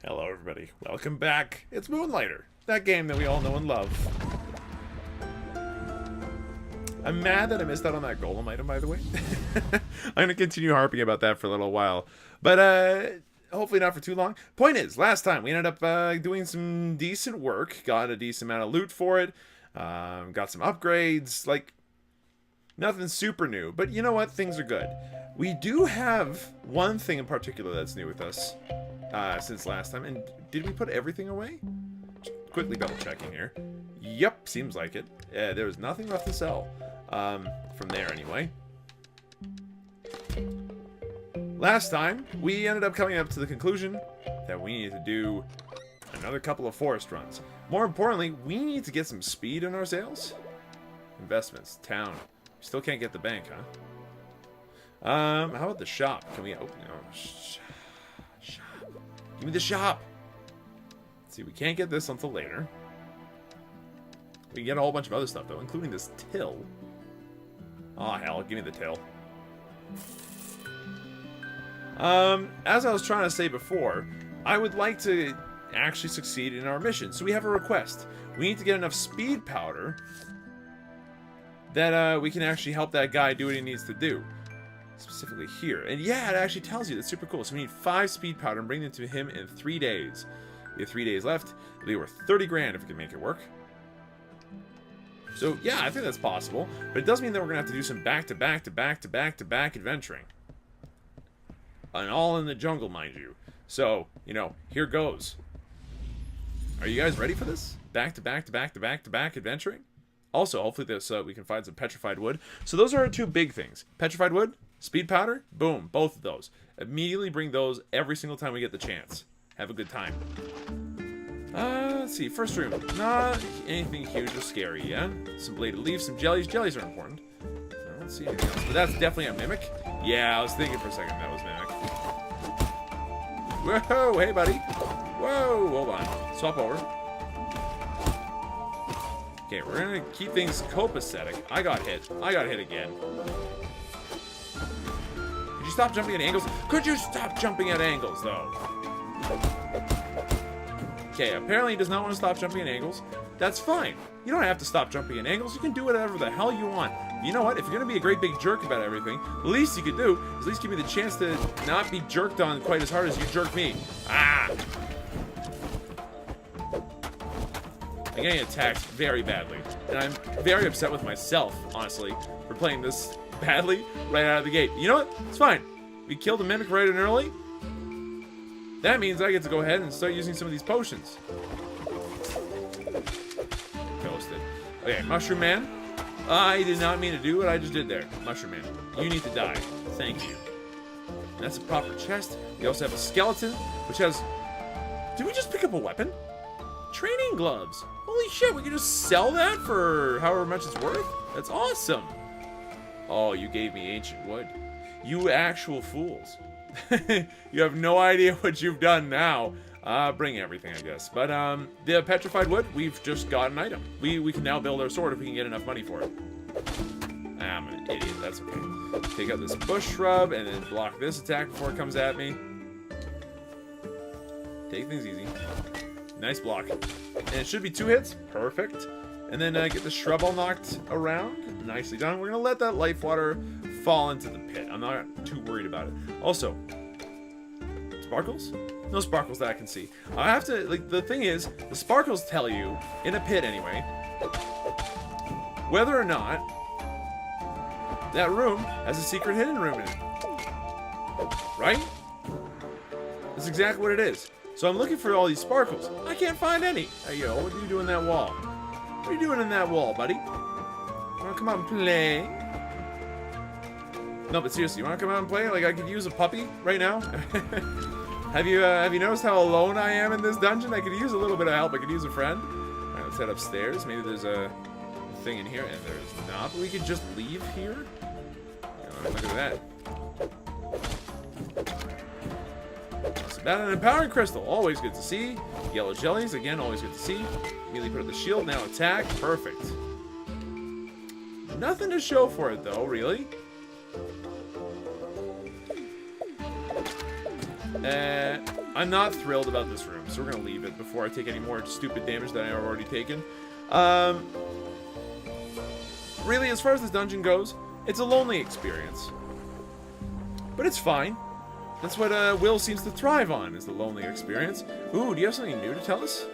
Hello everybody, welcome back. It's Moonlighter, that game that we all know and love. I'm mad that I missed out on that golem item, by the way. I'm gonna continue harping about that for a little while, but hopefully not for too long. Point is, last time we ended up doing some decent work, got a decent amount of loot for it, got some upgrades, like nothing super new, but you know what, things are good. We do have one thing in particular that's new with us since last time, and did we put everything away? Just quickly double checking here. Yep, seems like it. There was nothing left to sell from there anyway. Last time, we ended up coming up to the conclusion that we need to do another couple of forest runs. More importantly, we need to get some speed in our sales. Investments, town. We still can't get the bank, huh? How about the shop? Can we open? Oh, shop. Give me the shop. Let's see, we can't get this until later. We can get a whole bunch of other stuff though, including this till. Oh hell, give me the till. As I was trying to say before, I would like to actually succeed in our mission. So we have a request. We need to get enough speed powder that we can actually help that guy do what he needs to do. Specifically here. And yeah, it actually tells you. That's super cool. So we need 5 speed powder and bring them to him in 3 days. We have 3 days left. It'll be worth 30 grand if we can make it work. So yeah, I think that's possible. But it does mean that we're going to have to do some back-to-back adventuring. And all in the jungle, mind you. So, you know, here goes. Are you guys ready for this? Back-to-back adventuring? Also, hopefully this we can find some petrified wood. So those are our 2 big things. Petrified wood, speed powder, boom, both of those. Immediately bring those every single time we get the chance. Have a good time. Let's see, first room. Not anything huge or scary, yeah? Some bladed leaves, some jellies. Jellies are important. I don't see anything else, but that's definitely a mimic. Yeah, I was thinking for a second that was mimic. Whoa, hey buddy. Whoa, hold on. Swap over. Okay, we're gonna keep things copacetic. I got hit. I got hit again. Could you stop jumping at angles? Could you stop jumping at angles, though? Okay, apparently he does not want to stop jumping at angles. That's fine. You don't have to stop jumping at angles. You can do whatever the hell you want. You know what? If you're gonna be a great big jerk about everything, the least you could do is at least give me the chance to not be jerked on quite as hard as you jerk me. Ah! I'm getting attacked very badly, and I'm very upset with myself, honestly, for playing this badly right out of the gate. You know what? It's fine. We killed a mimic right and early. That means I get to go ahead and start using some of these potions. Ghosted. Okay, Mushroom Man. I did not mean to do what I just did there. Mushroom Man, you need to die. Thank you. That's a proper chest. We also have a skeleton, which has... Did we just pick up a weapon? Training gloves. Holy shit, we can just sell that for however much it's worth? That's awesome. Oh, you gave me ancient wood. You actual fools. You have no idea what you've done now. Bring everything, I guess. But the petrified wood, we've just got an item. We can now build our sword if we can get enough money for it. I'm an idiot, that's okay. Take out this bush shrub and then block this attack before it comes at me. Take things easy. Nice block. And it should be 2 hits. Perfect. And then get the shrub all knocked around. Nicely done. We're going to let that life water fall into the pit. I'm not too worried about it. Also, sparkles? No sparkles that I can see. I have to, like, the thing is, the sparkles tell you, in a pit anyway, whether or not that room has a secret hidden room in it. Right? That's exactly what it is. So I'm looking for all these sparkles. I can't find any. Hey, yo, what are you doing in that wall? What are you doing in that wall, buddy? Wanna come out and play? No, but seriously, you wanna come out and play? Like, I could use a puppy right now. Have you noticed how alone I am in this dungeon? I could use a little bit of help. I could use a friend. All right, let's head upstairs. Maybe there's a thing in here, and there's not. But we could just leave here. Look at that. That an empowering crystal, always good to see. Yellow jellies, again, always good to see. Immediately put up the shield, now attack, perfect. Nothing to show for it though, really. I'm not thrilled about this room, so we're gonna leave it before I take any more stupid damage that I've already taken. Really, as far as this dungeon goes, it's a lonely experience. But it's fine. That's what Will seems to thrive on, is the lonely experience. Ooh, do you have something new to tell us?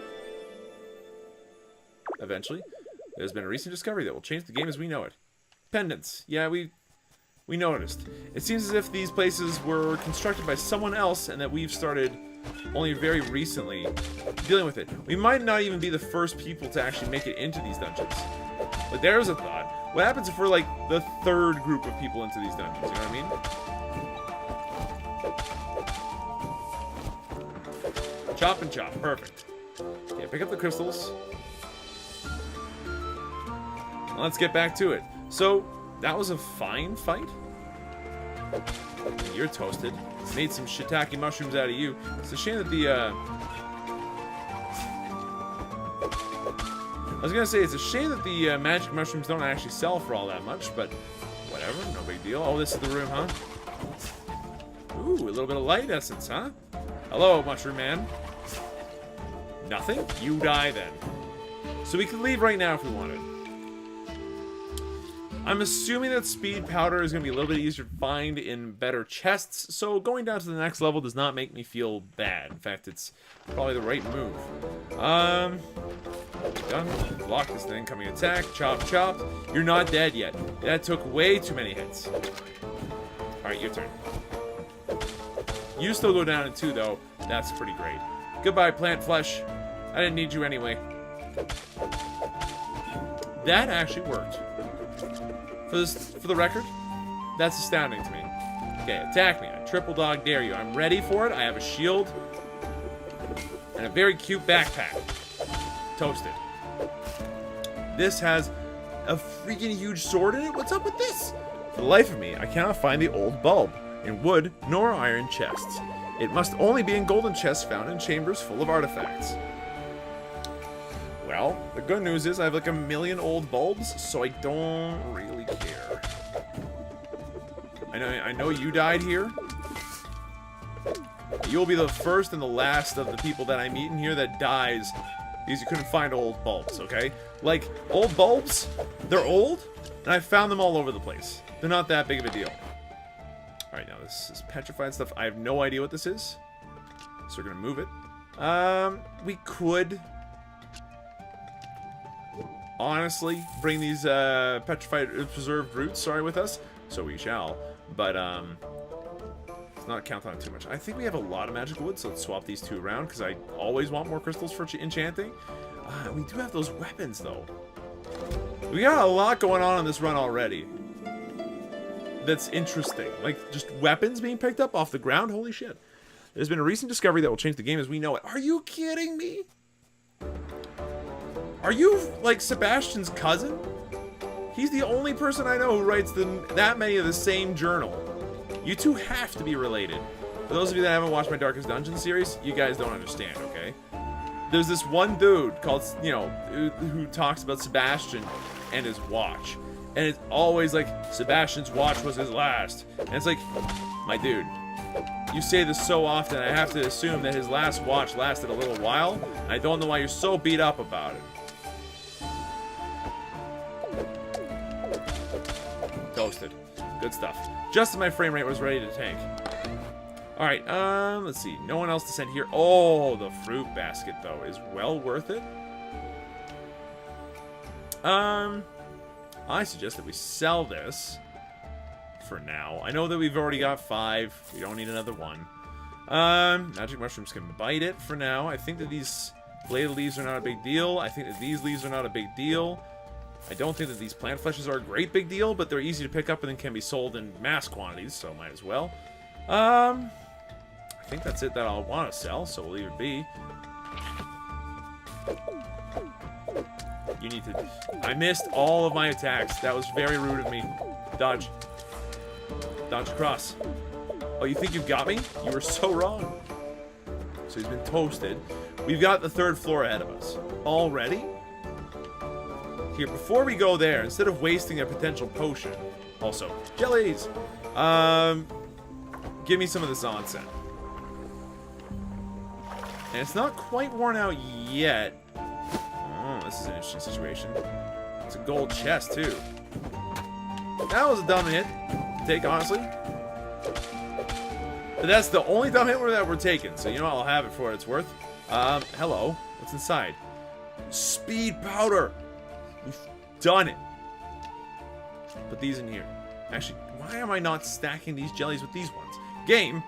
Eventually. There's been a recent discovery that will change the game as we know it. Pendants. Yeah, we noticed. It seems as if these places were constructed by someone else and that we've started only very recently dealing with it. We might not even be the first people to actually make it into these dungeons. Like, there's a thought. What happens if we're like the third group of people into these dungeons? You know what I mean? Chop and chop. Perfect. Okay, pick up the crystals. Let's get back to it. So, that was a fine fight. You're toasted. Made some shiitake mushrooms out of you. It's a shame that the, I was gonna say, it's a shame that the magic mushrooms don't actually sell for all that much, but whatever, no big deal. Oh, this is the room, huh? Ooh, a little bit of light essence, huh? Hello, Mushroom Man. Nothing? You die then. So we can leave right now if we wanted. I'm assuming that speed powder is going to be a little bit easier to find in better chests, so going down to the next level does not make me feel bad. In fact, it's probably the right move. Done. Block this thing. Coming attack. Chop, chop. You're not dead yet. That took way too many hits. Alright, your turn. You still go down in 2, though. That's pretty great. Goodbye, plant flesh. I didn't need you anyway. That actually worked. For the record, that's astounding to me. Okay, attack me. I triple dog dare you. I'm ready for it. I have a shield and a very cute backpack. Toasted. This has a freaking huge sword in it. What's up with this? For the life of me, I cannot find the old bulb in wood nor iron chests. It must only be in golden chests found in chambers full of artifacts. Well, the good news is I have like a million old bulbs, so I don't really care. I know you died here. You'll be the first and the last of the people that I meet in here that dies because you couldn't find old bulbs, okay? Like, old bulbs, they're old, and I found them all over the place. They're not that big of a deal. Alright, now this is petrified stuff. I have no idea what this is, so we're gonna move it. We could honestly bring these petrified preserved roots, with us, so we shall, but let's not count on it too much. I think we have a lot of magical wood, so let's swap these 2 around because I always want more crystals for enchanting. We do have those weapons though. We got a lot going on this run already that's interesting, like just weapons being picked up off the ground. Holy shit. There's been a recent discovery that will change the game as we know it. Are you kidding me? Are you, like, Sebastian's cousin? He's the only person I know who writes that many of the same journal. You two have to be related. For those of you that haven't watched my Darkest Dungeon series, you guys don't understand, okay? There's this one dude called, you know, who talks about Sebastian and his watch. And it's always like, Sebastian's watch was his last. And it's like, my dude, you say this so often, I have to assume that his last watch lasted a little while. And I don't know why you're so beat up about it. Toasted. Good stuff. Just as my frame rate was ready to tank. Alright, let's see. No one else to send here. Oh, the fruit basket, though, is well worth it. I suggest that we sell this for now. I know that we've already got 5. We don't need another one. Magic mushrooms can bite it for now. I think that these bladed leaves are not a big deal. I think that these leaves are not a big deal. I don't think that these plant fleshes are a great big deal, but they're easy to pick up and then can be sold in mass quantities, so might as well. I think that's it that I'll want to sell, so we'll leave it be. You need to... I missed all of my attacks. That was very rude of me. Dodge. Dodge across. Oh, you think you got me? You were so wrong. So he's been toasted. We've got the 3rd floor ahead of us. Already? Here, before we go there, instead of wasting a potential potion... Also, jellies! Give me some of this onsen. And it's not quite worn out yet. Oh, this is an interesting situation. It's a gold chest, too. That was a dumb hit to take, honestly. But that's the only dumb hit that we're taking. So, you know what? I'll have it for what it's worth. Hello. What's inside? Speed powder. We've done it. Put these in here. Actually, why am I not stacking these jellies with these ones? Game,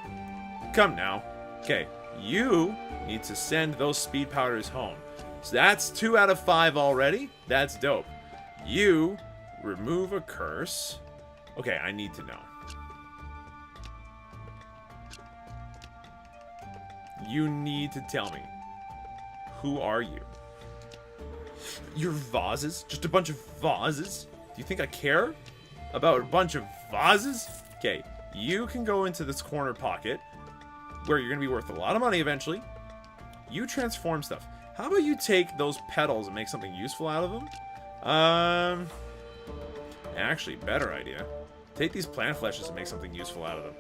come now. Okay, you need to send those speed powders home. So that's 2 out of 5 already. That's dope. You remove a curse. Okay, I need to know. You need to tell me. Who are you? You're vases? Just a bunch of vases? Do you think I care about a bunch of vases? Okay, you can go into this corner pocket where you're going to be worth a lot of money eventually. You transform stuff. How about you take those petals and make something useful out of them? Actually, better idea. Take these plant fleshes and make something useful out of them.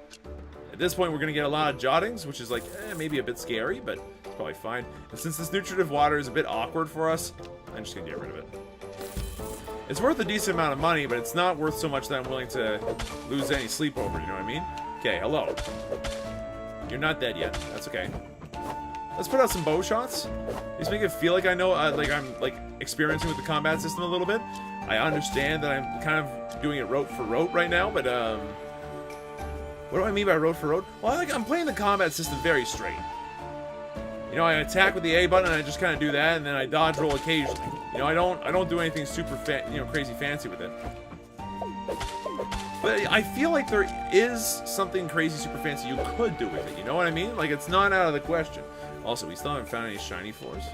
At this point, we're going to get a lot of jottings, which is like, maybe a bit scary, but it's probably fine. And since this nutritive water is a bit awkward for us, I'm just going to get rid of it. It's worth a decent amount of money, but it's not worth so much that I'm willing to lose any sleep over, you know what I mean? Okay, hello. You're not dead yet. That's okay. Let's put out some bow shots. Just make it feel like I know, like I'm experimenting with the combat system a little bit. I understand that I'm kind of doing it rote for rote right now, but what do I mean by rote for rote? Well, I'm playing the combat system very straight. You know, I attack with the A button and I just kind of do that, and then I dodge roll occasionally. You know, I don't do anything super crazy fancy with it. But I feel like there is something crazy super fancy you could do with it. You know what I mean? Like, it's not out of the question. Also, we still haven't found any shiny floors.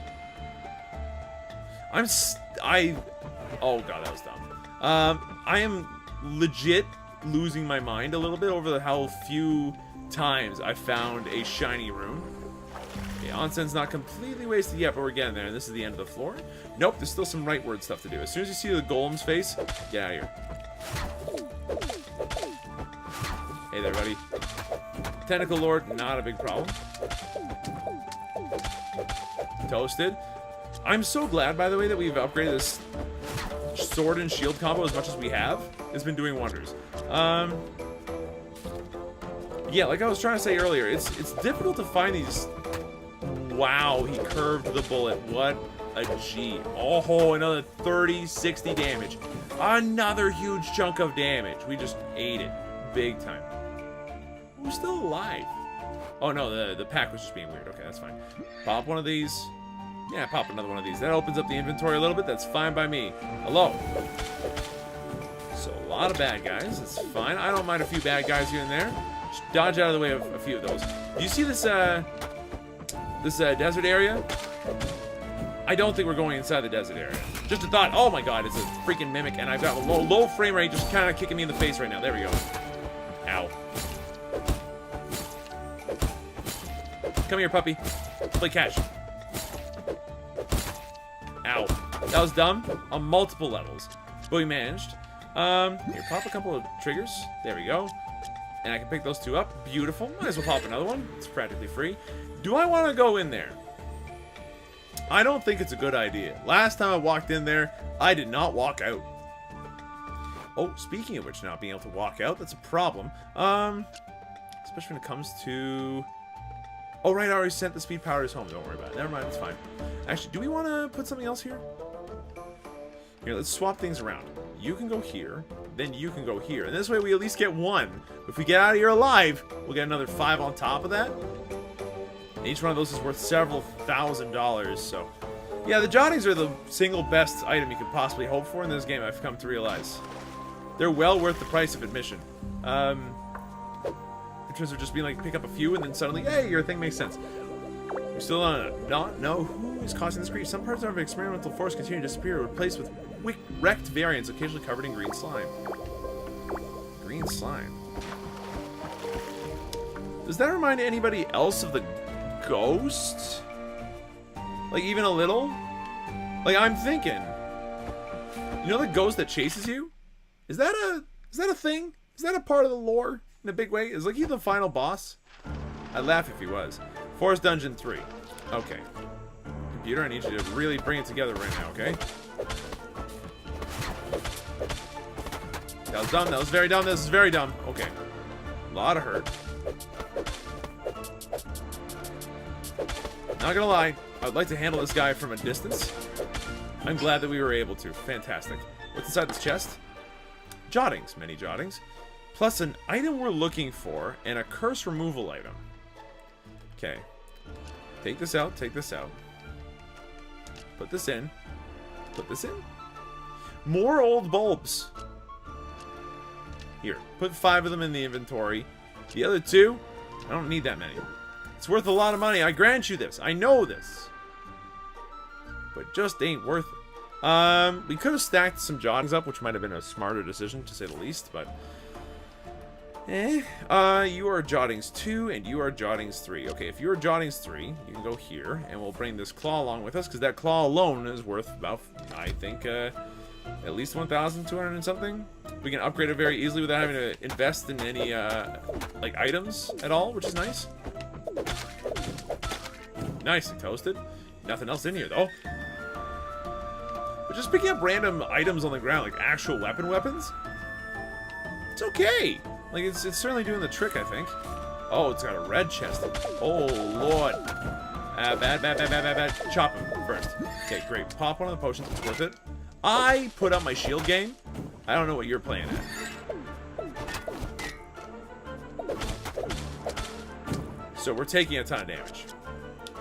Oh god, that was dumb. I am legit losing my mind a little bit over how few times I found a shiny rune. Okay, Onsen's not completely wasted yet, but we're getting there, and this is the end of the floor. Nope, there's still some rightward stuff to do. As soon as you see the golem's face, get out of here. Hey there, buddy. Tentacle Lord, not a big problem. Toasted. I'm so glad, by the way, that we've upgraded this sword and shield combo as much as we have. It's been doing wonders. Yeah, like I was trying to say earlier, it's difficult to find these. Wow, he curved the bullet. What a G. Oh, another 30, 60 damage. Another huge chunk of damage. We just ate it. Big time. We're still alive. Oh, no, the pack was just being weird. Okay, that's fine. Pop one of these. Yeah, pop another one of these. That opens up the inventory a little bit. That's fine by me. Hello. So, a lot of bad guys. It's fine. I don't mind a few bad guys here and there. Just dodge out of the way of a few of those. Do you see this, desert area? I don't think we're going inside the desert area. Just a thought. Oh my god, it's a freaking mimic, and I've got a low frame rate just kind of kicking me in the face right now. There we go. Ow. Come here, puppy. Play catch. Ow. That was dumb on multiple levels. But we managed. Here, pop a couple of triggers. There we go. And I can pick those two up. Beautiful. Might as well pop another one. It's practically free. Do I want to go in there? I don't think it's a good idea. Last time I walked in there, I did not walk out. Oh, speaking of which, not being able to walk out, that's a problem. Especially when it comes to... Oh, right, I already sent the speed powders home. Don't worry about it. Never mind, it's fine. Actually, do we want to put something else here? Here, let's swap things around. You can go here, then you can go here. And this way we at least get one. If we get out of here alive, we'll get another 5 on top of that. And each one of those is worth several $1,000s, so... Yeah, the jottings are the single best item you could possibly hope for in this game, I've come to realize. They're well worth the price of admission. In terms of just being like, pick up a few, and then suddenly, hey, your thing makes sense. We still not know who is causing this grief. Some parts of experimental force continue to disappear, replaced with wrecked variants, occasionally covered in green slime. Green slime. Does that remind anybody else of the ghost? Like, even a little? Like, I'm thinking, you know the ghost that chases you? Is that a thing? Is that a part of the lore in a big way? Is like he the final boss? I'd laugh if he was. Forest Dungeon 3. Okay. Computer, I need you to really bring it together right now, okay? That was dumb. That was very dumb. This is very dumb. Okay. A lot of hurt. Not gonna lie, I would like to handle this guy from a distance. I'm glad that we were able to. Fantastic. What's inside this chest? Jottings. Many jottings. Plus an item we're looking for and a curse removal item. Okay. Take this out. Take this out. Put this in. Put this in. More old bulbs. Here. Put 5 of them in the inventory. The other 2, I don't need that many. It's worth a lot of money. I grant you this. I know this. But just ain't worth it. We could have stacked some jottings up, which might have been a smarter decision, to say the least, but... you are jottings 2, and you are jottings 3. Okay, if you are jottings 3, you can go here, and we'll bring this claw along with us, because that claw alone is worth about, I think, at least 1,200 and something. We can upgrade it very easily without having to invest in any, like, items at all, which is nice. Nicely toasted. Nothing else in here, though. But just picking up random items on the ground, like actual weapons, it's okay. Like, it's certainly doing the trick, I think. Oh, it's got a red chest. Oh, Lord. Bad. Chop him first. Okay, great. Pop one of the potions. It's worth it. I put up my shield game. I don't know what you're playing at. So we're taking a ton of damage.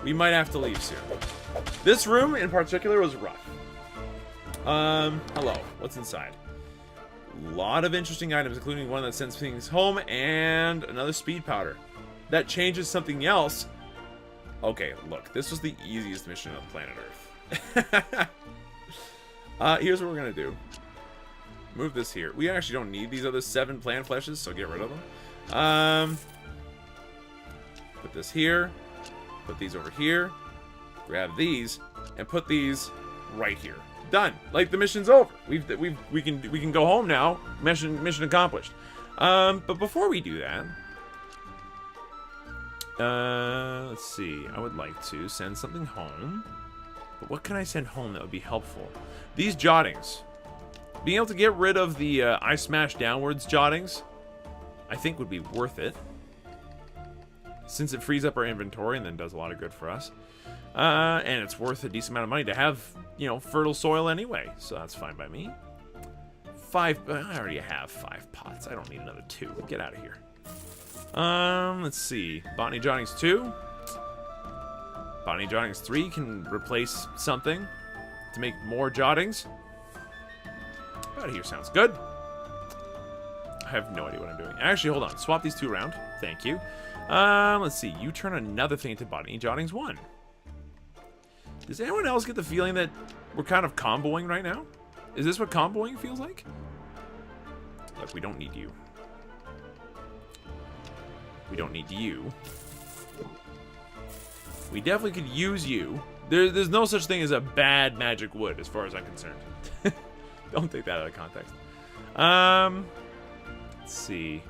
We might have to leave soon. This room in particular was rough. Hello. What's inside? A lot of interesting items, including one that sends things home and another speed powder. That changes something else. Okay, look. This was the easiest mission on planet Earth. Here's what we're going to do. Move this here. We actually don't need these other 7 plant fleshes, so get rid of them. Put this here. Put these over here. Grab these and put these right here. Done. Like, the mission's over. We can go home now. Mission accomplished. But before we do that, let's see. I would like to send something home. But what can I send home that would be helpful? These jottings. Being able to get rid of the I smash downwards jottings, I think would be worth it. Since it frees up our inventory and then does a lot of good for us. And it's worth a decent amount of money to have, you know, fertile soil anyway. So that's fine by me. 5, I already have 5 pots. I don't need another 2. Get out of here. Let's see. Botany jottings 2. Botany jottings 3 can replace something to make more jottings. Out of here sounds good. I have no idea what I'm doing. Actually, hold on. Swap these 2 around. Thank you. Let's see. You turn another thing into Botany jottings 1. Does anyone else get the feeling that we're kind of comboing right now? Is this what comboing feels like? Look, we don't need you. We don't need you. We definitely could use you. There's no such thing as a bad magic wood, as far as I'm concerned. Don't take that out of context. Let's see.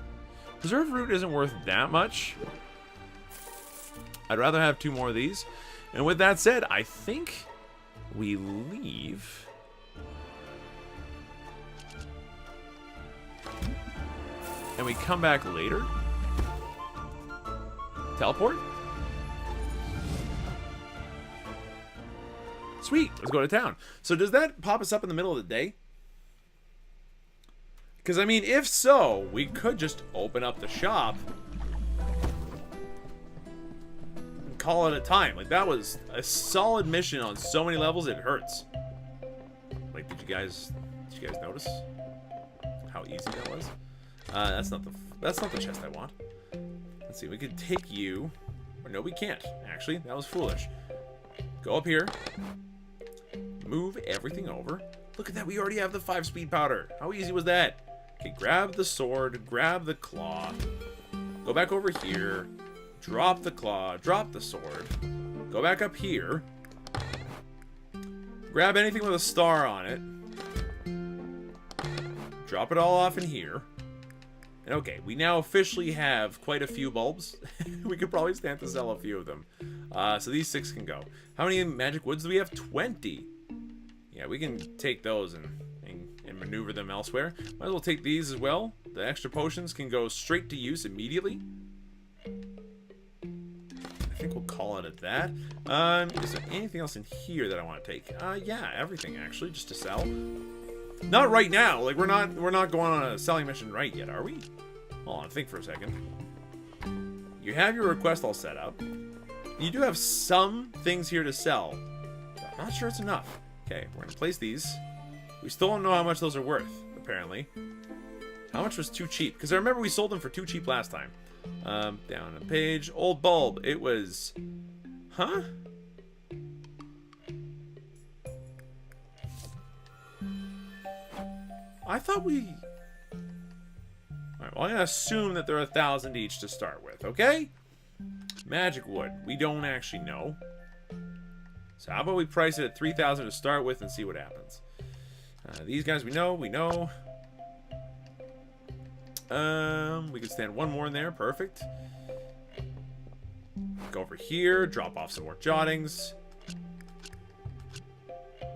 Preserve root isn't worth that much. I'd rather have 2 more of these. And with that said, I think we leave. And we come back later. Teleport? Sweet, let's go to town. So does that pop us up in the middle of the day? Because, I mean, if so, we could just open up the shop and call it a time. Like, that was a solid mission on so many levels, it hurts. Like, did you guys notice how easy that was? That's not the chest I want. Let's see, we could take you. Or no, we can't. Actually, that was foolish. Go up here. Move everything over. Look at that, we already have the 5 speed powder. How easy was that? Okay, grab the sword, grab the claw. Go back over here. Drop the claw, drop the sword. Go back up here. Grab anything with a star on it. Drop it all off in here. And okay, we now officially have quite a few bulbs. We could probably stand to sell a few of them. So these 6 can go. How many magic woods do we have? 20. Yeah, we can take those and maneuver them elsewhere. Might as well take these as well. The extra potions can go straight to use immediately. I think we'll call it at that. Is there anything else in here that I want to take? Yeah, everything actually, just to sell. Not right now. Like we're not going on a selling mission right yet, are we? Hold on, think for a second. You have your request all set up. You do have some things here to sell. But I'm not sure it's enough. Okay, we're gonna place these. We still don't know how much those are worth, apparently. How much was too cheap? Because I remember we sold them for too cheap last time. Down a page. Old bulb. It was... Huh? I thought we... Alright, well, I'm gonna assume that they're 1,000 each to start with, okay? Magic wood. We don't actually know. So how about we price it at 3,000 to start with and see what happens. These guys we know. We can stand one more in there. Perfect. Go over here. Drop off some more jottings.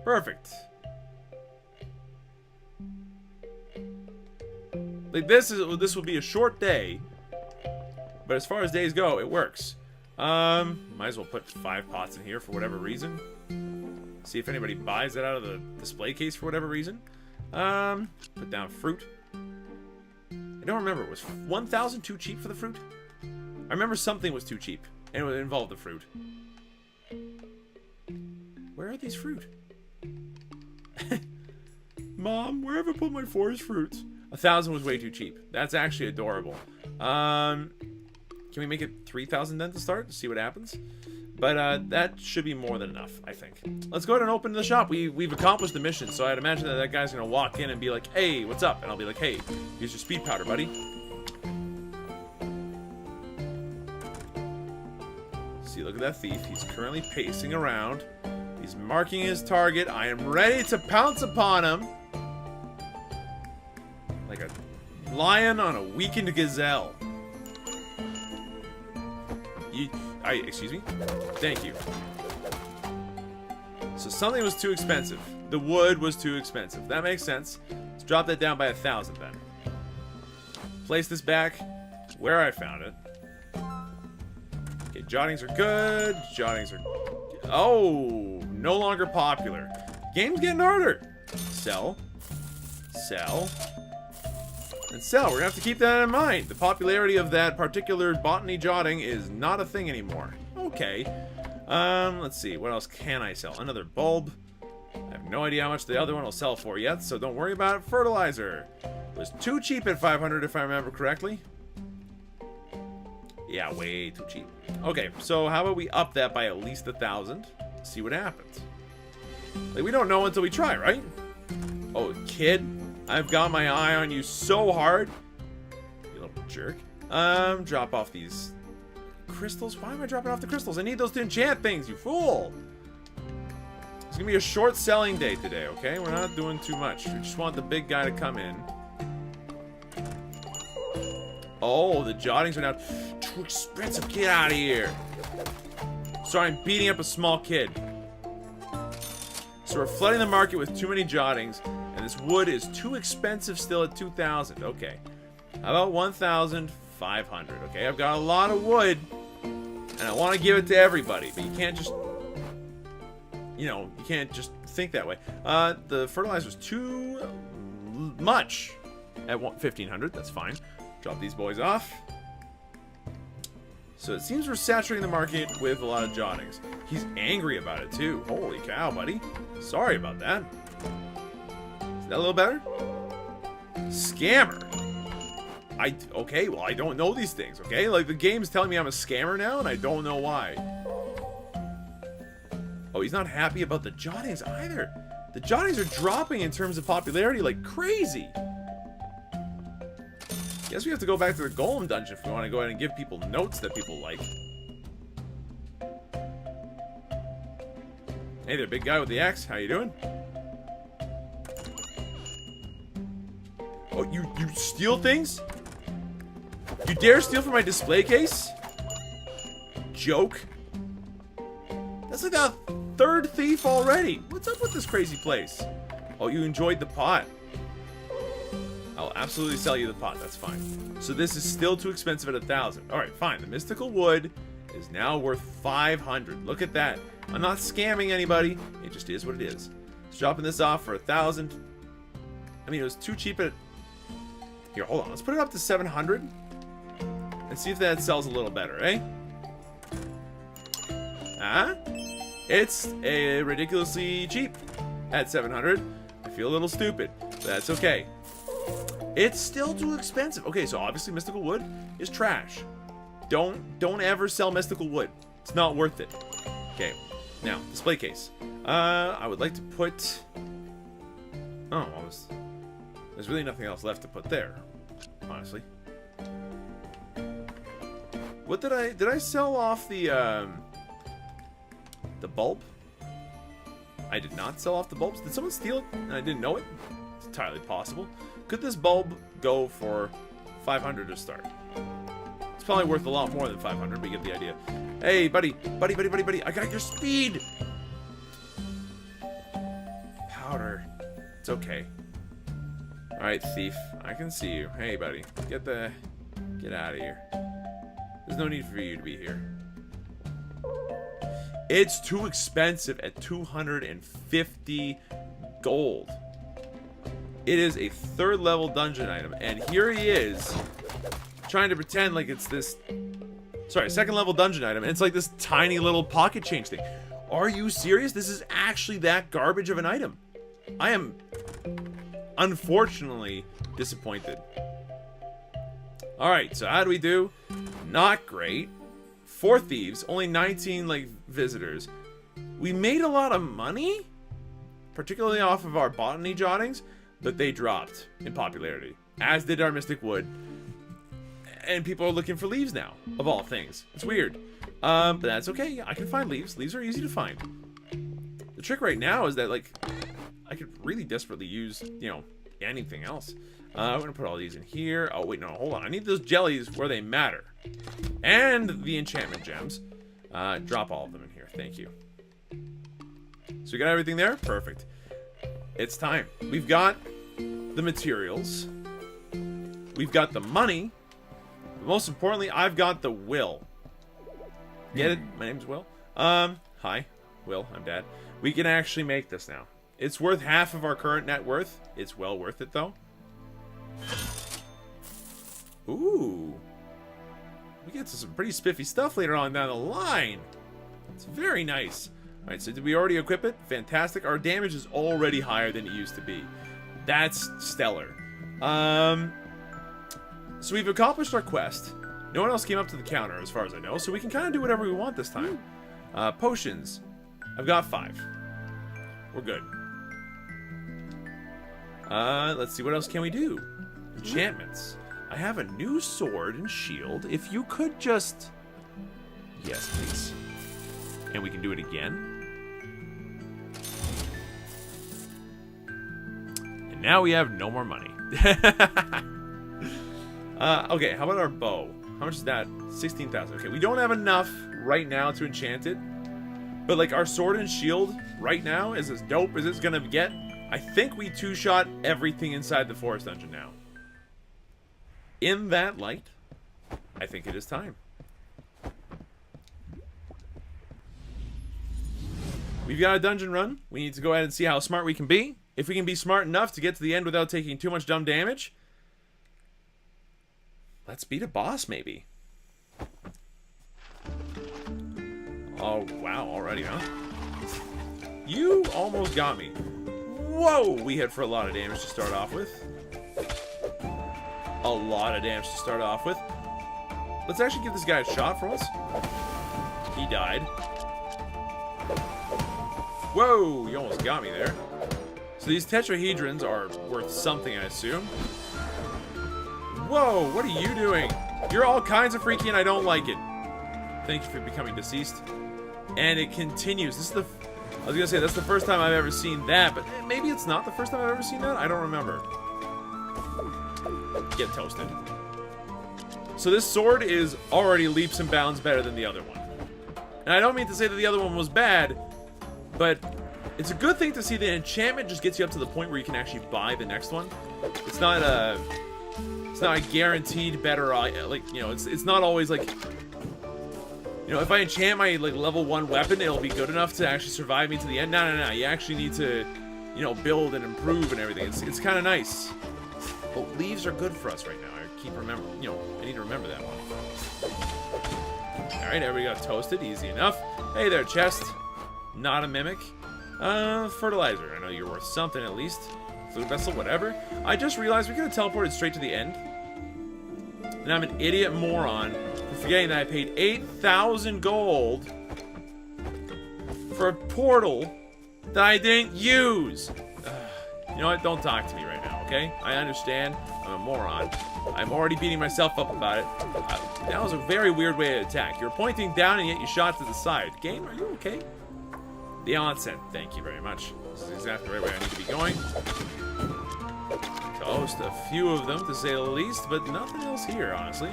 Perfect. Like this will be a short day. But as far as days go, it works. Might as well put 5 pots in here for whatever reason. See if anybody buys it out of the display case for whatever reason. Put down fruit. I don't remember. Was 1,000 too cheap for the fruit? I remember something was too cheap, and it involved the fruit. Where are these fruit? Mom, where have I put my forest fruits? 1,000 was way too cheap. That's actually adorable. Can we make it 3,000 then to start to see what happens? But that should be more than enough, I think. Let's go ahead and open the shop. We've accomplished the mission, so I'd imagine that guy's gonna walk in and be like, "Hey, what's up?" And I'll be like, "Hey, here's your speed powder, buddy." See, look at that thief. He's currently pacing around. He's marking his target. I am ready to pounce upon him. Like a lion on a weakened gazelle. Excuse me? Thank you. So something was too expensive. The wood was too expensive. That makes sense. Let's drop that down by 1,000 then. Place this back where I found it. Okay, jottings are good. Jottings are... Oh, no longer popular. Game's getting harder. Sell. Sell. And sell. We're gonna have to keep that in mind. The popularity of that particular botany jotting is not a thing anymore. Okay. Let's see. What else can I sell? Another bulb. I have no idea how much the other one will sell for yet, so don't worry about it. Fertilizer. It was too cheap at 500 if I remember correctly. Yeah, way too cheap. Okay, so how about we up that by at least 1,000? See what happens. Like, we don't know until we try, right? Oh, kid. I've got my eye on you so hard. You little jerk. Drop off these crystals. Why am I dropping off the crystals? I need those to enchant things, you fool. It's gonna be a short selling day today, okay? We're not doing too much. We just want the big guy to come in. Oh, the jottings are now too expensive. Get out of here. Sorry, I'm beating up a small kid. So we're flooding the market with too many jottings, and this wood is too expensive still at 2,000. Okay. How about 1,500? Okay, I've got a lot of wood, and I want to give it to everybody, but you can't just... You know, you can't just think that way. The fertilizer's too much at 1,500. That's fine. Drop these boys off. So it seems we're saturating the market with a lot of jottings. He's angry about it too. Holy cow, buddy. Sorry about that. Is that a little better? Scammer. Okay, well, I don't know these things, okay? Like, the game's telling me I'm a scammer now, and I don't know why. Oh, he's not happy about the jottings either. The jottings are dropping in terms of popularity like crazy. Guess we have to go back to the Golem dungeon if we want to go ahead and give people notes that people like. Hey there, big guy with the axe. How you doing? Oh, you steal things? You dare steal from my display case? Joke. That's like the third thief already. What's up with this crazy place? Oh, you enjoyed the pot. I'll absolutely sell you the pot. That's fine. So this is still too expensive at 1,000. All right, fine. The mystical wood is now worth 500. Look at that. I'm not scamming anybody. It just is what it is. So dropping this off for 1,000. I mean, it was too cheap at... Here, hold on. Let's put it up to 700 and see if that sells a little better, eh? It's ridiculously cheap at 700. I feel a little stupid, but that's okay. It's still too expensive. Okay, so obviously mystical wood is trash. Don't ever sell mystical wood. It's not worth it. Okay, now display case. I would like to put. Oh, there's really nothing else left to put there, honestly. What did I sell off the bulb? I did not sell off the bulbs. Did someone steal it and I didn't know it? It's entirely possible. Could this bulb go for 500 to start? It's probably worth a lot more than 500, but you get the idea. Hey, buddy. I got your speed. Powder. It's okay. All right, thief. I can see you. Hey, buddy. Get out of here. There's no need for you to be here. It's too expensive at 250 gold. It is a 3rd level dungeon item, and here he is trying to pretend like it's this... Sorry, 2nd level dungeon item, and it's like this tiny little pocket change thing. Are you serious? This is actually that garbage of an item. I am unfortunately disappointed. Alright, so how do we do? Not great. 4 thieves, only 19 like visitors. We made a lot of money, particularly off of our botany jottings, but they dropped in popularity, as did our mystic wood. And people are looking for leaves now, of all things. It's weird. But that's okay. I can find leaves. Leaves are easy to find. The trick right now is that, like, I could really desperately use, you know, anything else. I'm going to put all these in here. Oh, wait, no, hold on. I need those jellies where they matter. And the enchantment gems. Drop all of them in here. Thank you. So we got everything there? Perfect. It's time. We've got the materials. We've got the money. But most importantly, I've got the will. Get it? My name's Will. Hi. Will, I'm Dad. We can actually make this now. It's worth half of our current net worth. It's well worth it, though. Ooh. We get to some pretty spiffy stuff later on down the line. It's very nice. Alright, so did we already equip it? Fantastic. Our damage is already higher than it used to be. That's stellar. So we've accomplished our quest. No one else came up to the counter, as far as I know, so we can kind of do whatever we want this time. Potions. I've got 5. We're good. Let's see, what else can we do? Enchantments. I have a new sword and shield. If you could just... Yes, please. And we can do it again. And now we have no more money. Okay, how about our bow? How much is that? 16,000. Okay, we don't have enough right now to enchant it. But, like, our sword and shield right now is as dope as it's gonna get. I think we 2-shot everything inside the forest dungeon now. In that light, I think it is time. We've got a dungeon run. We need to go ahead and see how smart we can be. If we can be smart enough to get to the end without taking too much dumb damage, let's beat a boss, maybe. Oh, wow, already, huh? You almost got me. Whoa! We hit for a lot of damage to start off with. A lot of damage to start off with. Let's actually give this guy a shot for once. He died. Whoa! You almost got me there. So these tetrahedrons are worth something, I assume. Whoa! What are you doing? You're all kinds of freaky and I don't like it. Thank you for becoming deceased. And it continues. This is the... I was gonna say, that's the first time I've ever seen that, but maybe it's not the first time I've ever seen that? I don't remember. Get toasted. So this sword is already leaps and bounds better than the other one. And I don't mean to say that the other one was bad, but it's a good thing to see that enchantment just gets you up to the point where you can actually buy the next one. It's not a guaranteed better, like, you know, it's not always like, you know, if I enchant my like level 1 weapon, it'll be good enough to actually survive me to the end. No. You actually need to, you know, build and improve and everything. It's kind of nice. But leaves are good for us right now. I keep remembering, you know, I need to remember that one. Alright, there we go. Toasted. Easy enough. Hey there, chest. Not a mimic. Fertilizer. I know you're worth something at least. Food vessel, whatever. I just realized we could have teleported straight to the end. And I'm an idiot moron for forgetting that I paid 8,000 gold for a portal that I didn't use. You know what? Don't talk to me right now, okay? I understand. I'm a moron. I'm already beating myself up about it. That was a very weird way to attack. You're pointing down and yet you shot to the side. Game, are you okay? The onset. Thank you very much. This is exactly the right way I need to be going. Toast a few of them, to say the least, but nothing else here, honestly.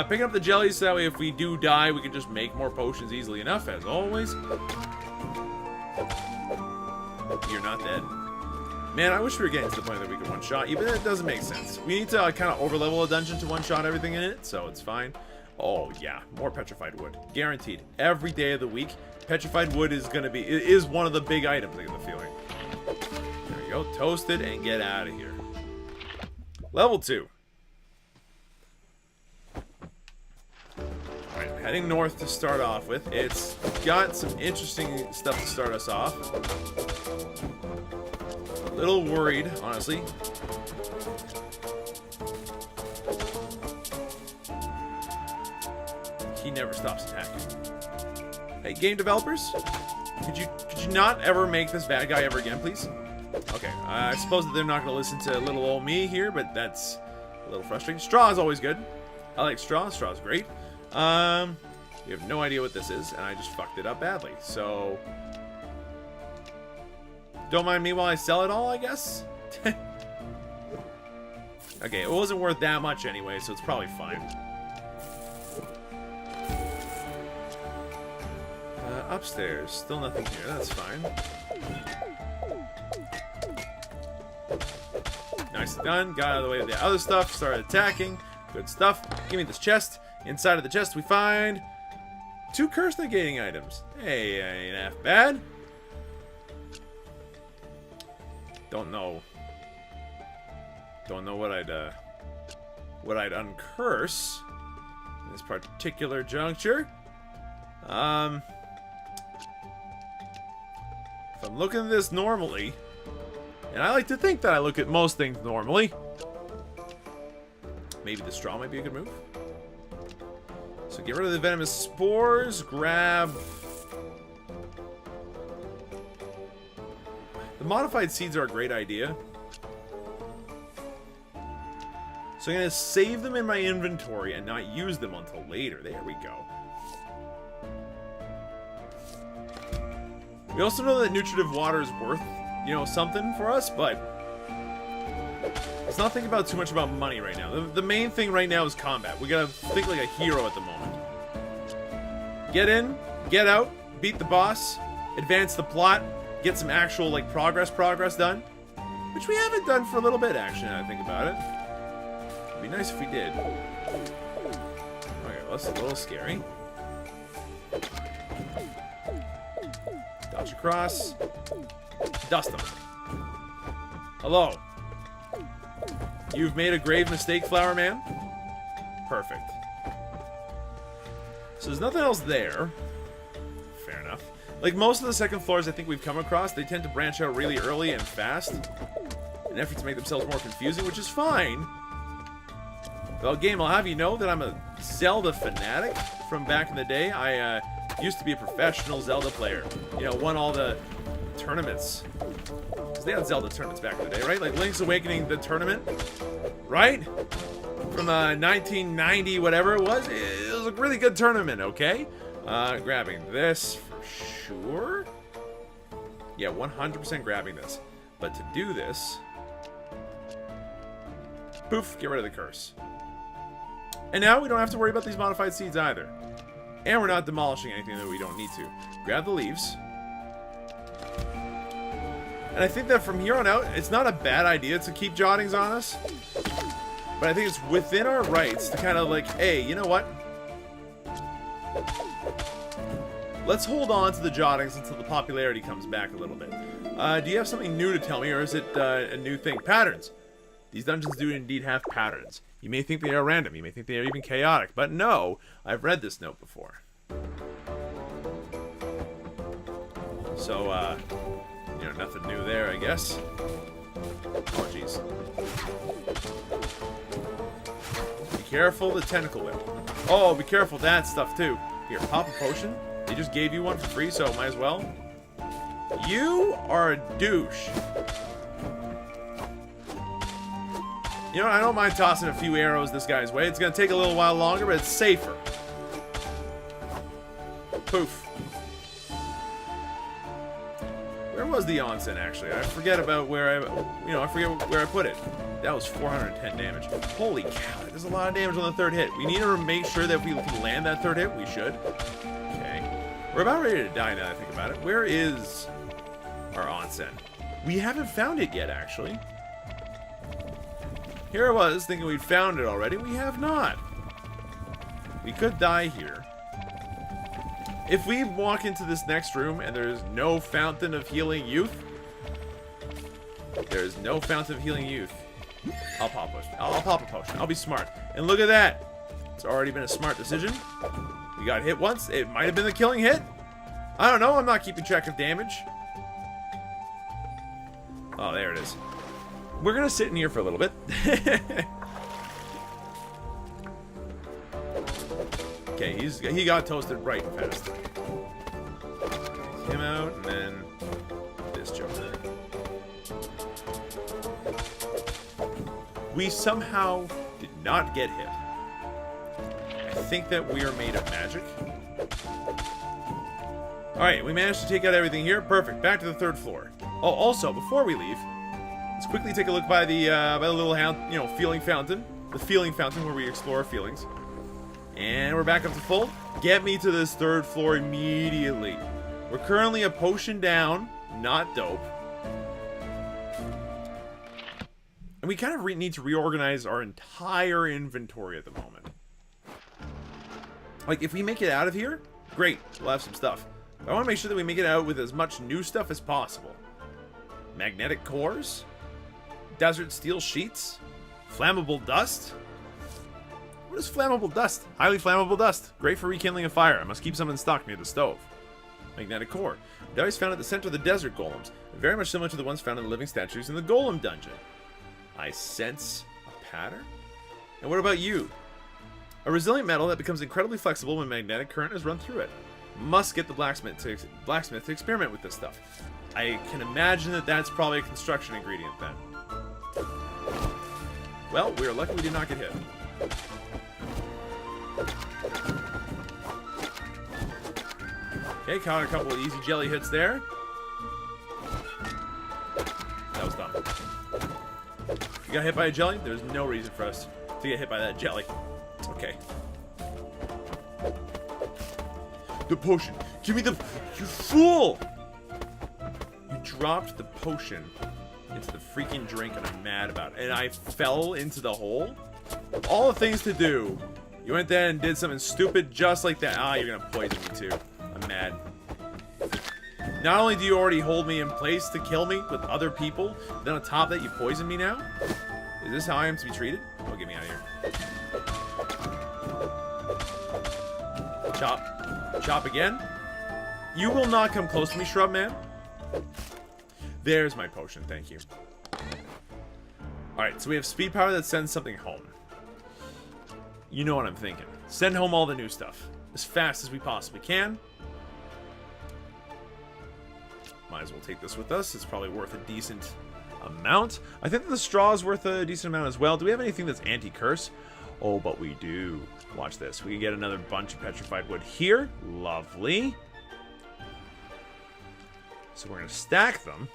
Picking up the jellies so that way if we do die, we can just make more potions easily enough, as always. You're not dead. Man, I wish we were getting to the point that we could one-shot you, but that doesn't make sense. We need to kind of overlevel a dungeon to one-shot everything in it, so it's fine. Oh, yeah. More petrified wood. Guaranteed. Every day of the week, petrified wood is going to be... It is one of the big items, I get the feeling. There we go. Toasted and get out of here. Level 2. Alright, heading north to start off with. It's got some interesting stuff to start us off. A little worried, honestly. He never stops attacking. Hey, game developers, could you not ever make this bad guy ever again, please? Okay, I suppose that they're not going to listen to little old me here, but that's a little frustrating. Straw is always good. I like straw. Straw's great. You have no idea what this is, and I just fucked it up badly. So, don't mind me while I sell it all, I guess? Okay, it wasn't worth that much anyway, so it's probably fine. Upstairs, still nothing here. That's fine. Nicely done. Got out of the way of the other stuff. Started attacking. Good stuff. Give me this chest. Inside of the chest we find 2 curse negating items. Hey, ain't half bad. Don't know what I'd uncurse in this particular juncture. If I'm looking at this normally, and I like to think that I look at most things normally, maybe the straw might be a good move. So get rid of the venomous spores, grab... The modified seeds are a great idea. So I'm going to save them in my inventory and not use them until later. There we go. We also know that nutritive water is worth, you know, something for us, but let's not think about too much about money right now. The main thing right now is combat. We gotta think like a hero at the moment. Get in, get out, beat the boss, advance the plot, get some actual, like, progress done. Which we haven't done for a little bit, actually, now I think about it. It'd be nice if we did. Okay, well, that's a little scary. Dodge across. Dust them. Hello. You've made a grave mistake, Flower Man? Perfect. So there's nothing else there. Fair enough. Like most of the second floors I think we've come across, they tend to branch out really early and fast in an effort to make themselves more confusing, which is fine. Well, game, I'll have you know that I'm a Zelda fanatic from back in the day. I used to be a professional Zelda player. You know, won all the tournaments. Because they had Zelda tournaments back in the day, right? Like Link's Awakening, the tournament, right? From 1990, whatever it was. It was a really good tournament, okay? Grabbing this for sure. Yeah, 100% grabbing this. But to do this... Poof, get rid of the curse. And now we don't have to worry about these modified seeds either. And we're not demolishing anything that we don't need to. Grab the leaves. And I think that from here on out, it's not a bad idea to keep jottings on us. But I think it's within our rights to kind of like, hey, you know what? Let's hold on to the jottings until the popularity comes back a little bit. Do you have something new to tell me, or is it a new thing? Patterns. These dungeons do indeed have patterns. You may think they are random. You may think they are even chaotic. But no, I've read this note before. So, you know, nothing new there, I guess. Oh, jeez. Be careful the tentacle whip. Oh, be careful that stuff, too. Here, pop a potion. They just gave you one for free, so might as well. You are a douche. You know, I don't mind tossing a few arrows this guy's way. It's going to take a little while longer, but it's safer. Poof. Where was the onsen, actually? I forget about where I forget where I put it. That was 410 damage. Holy cow, there's a lot of damage on the third hit. We need to make sure that if we can land that third hit, we should. Okay. We're about ready to die now that I think about it. Where is our onsen? We haven't found it yet, actually. Here I was, thinking we'd found it already. We have not. We could die here. If we walk into this next room and there's no fountain of healing youth, there's no fountain of healing youth, I'll pop a potion. I'll be smart. And look at that. It's already been a smart decision. We got hit once. It might have been the killing hit. I don't know. I'm not keeping track of damage. Oh, there it is. We're going to sit in here for a little bit. Okay, he got toasted right and fast. Take him out, and then this joker. We somehow did not get hit. I think that we are made of magic. Alright, we managed to take out everything here. Perfect. Back to the third floor. Oh, also, before we leave, let's quickly take a look by the little hound, feeling fountain. The feeling fountain where we explore our feelings. And we're back up to full. Get me to this third floor immediately. We're currently a potion down. Not dope. And we kind of need to reorganize our entire inventory at the moment. Like, if we make it out of here, great. We'll have some stuff. But I want to make sure that we make it out with as much new stuff as possible. Magnetic cores? Desert steel sheets? Flammable dust? What is flammable dust? Highly flammable dust. Great for rekindling a fire. I must keep some in stock near the stove. Magnetic core. Dice found at the center of the desert golems. Very much similar to the ones found in the living statues in the golem dungeon. I sense a pattern? And what about you? A resilient metal that becomes incredibly flexible when magnetic current is run through it. Must get the blacksmith to experiment with this stuff. I can imagine that that's probably a construction ingredient then. Well, we are lucky we did not get hit. Okay, caught a couple of easy jelly hits there. That was dumb. You got hit by a jelly? There's no reason for us to get hit by that jelly. It's okay. The potion. Give me the... You fool! You dropped the potion into the freaking drink and I'm mad about it. And I fell into the hole? Of all the things to do, you went there and did something stupid just like that. Ah, you're gonna poison me too. I'm mad. Not only do you already hold me in place to kill me with other people, then on top of that you poison me now? Is this how I am to be treated? Oh, get me out of here. Chop. Chop again. You will not come close to me, shrub man. There's my potion, thank you. Alright, so we have speed power that sends something home. You know what I'm thinking. Send home all the new stuff. As fast as we possibly can. Might as well take this with us. It's probably worth a decent amount. I think that the straw is worth a decent amount as well. Do we have anything that's anti-curse? Oh, but we do. Watch this. We can get another bunch of petrified wood here. Lovely. So we're going to stack them.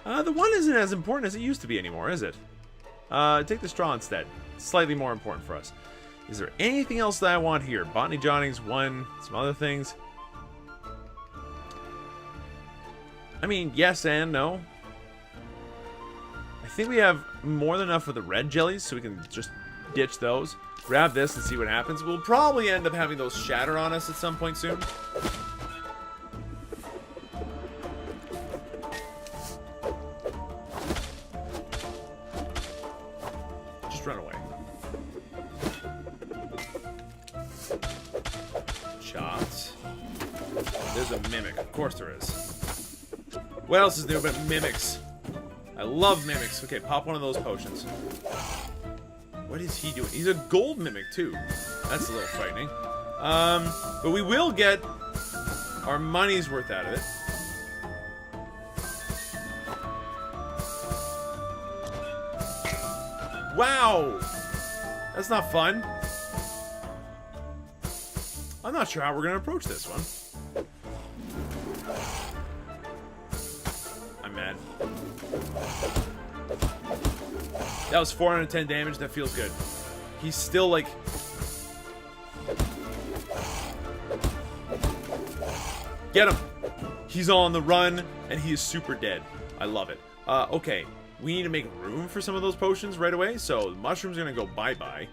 The one isn't as important as it used to be anymore, is it? Take the straw instead. slightly more important for us. Is there anything else that I want here? Botany jottings, 1, some other things. I mean, yes and no. I think we have more than enough for the red jellies, so we can just ditch those. Grab this and see what happens. We'll probably end up having those shatter on us at some point soon. Just run away. Shots. There's a mimic. Of course there is. What else is new but mimics? I love mimics. Okay, pop one of those potions. What is he doing? He's a gold mimic, too. That's a little frightening. But we will get our money's worth out of it. Wow! That's not fun. I'm not sure how we're going to approach this one. I'm mad. That was 410 damage. That feels good. He's still like... Get him! He's on the run, and he is super dead. I love it. Okay. We need to make room for some of those potions right away, so the mushrooms are going to go bye-bye.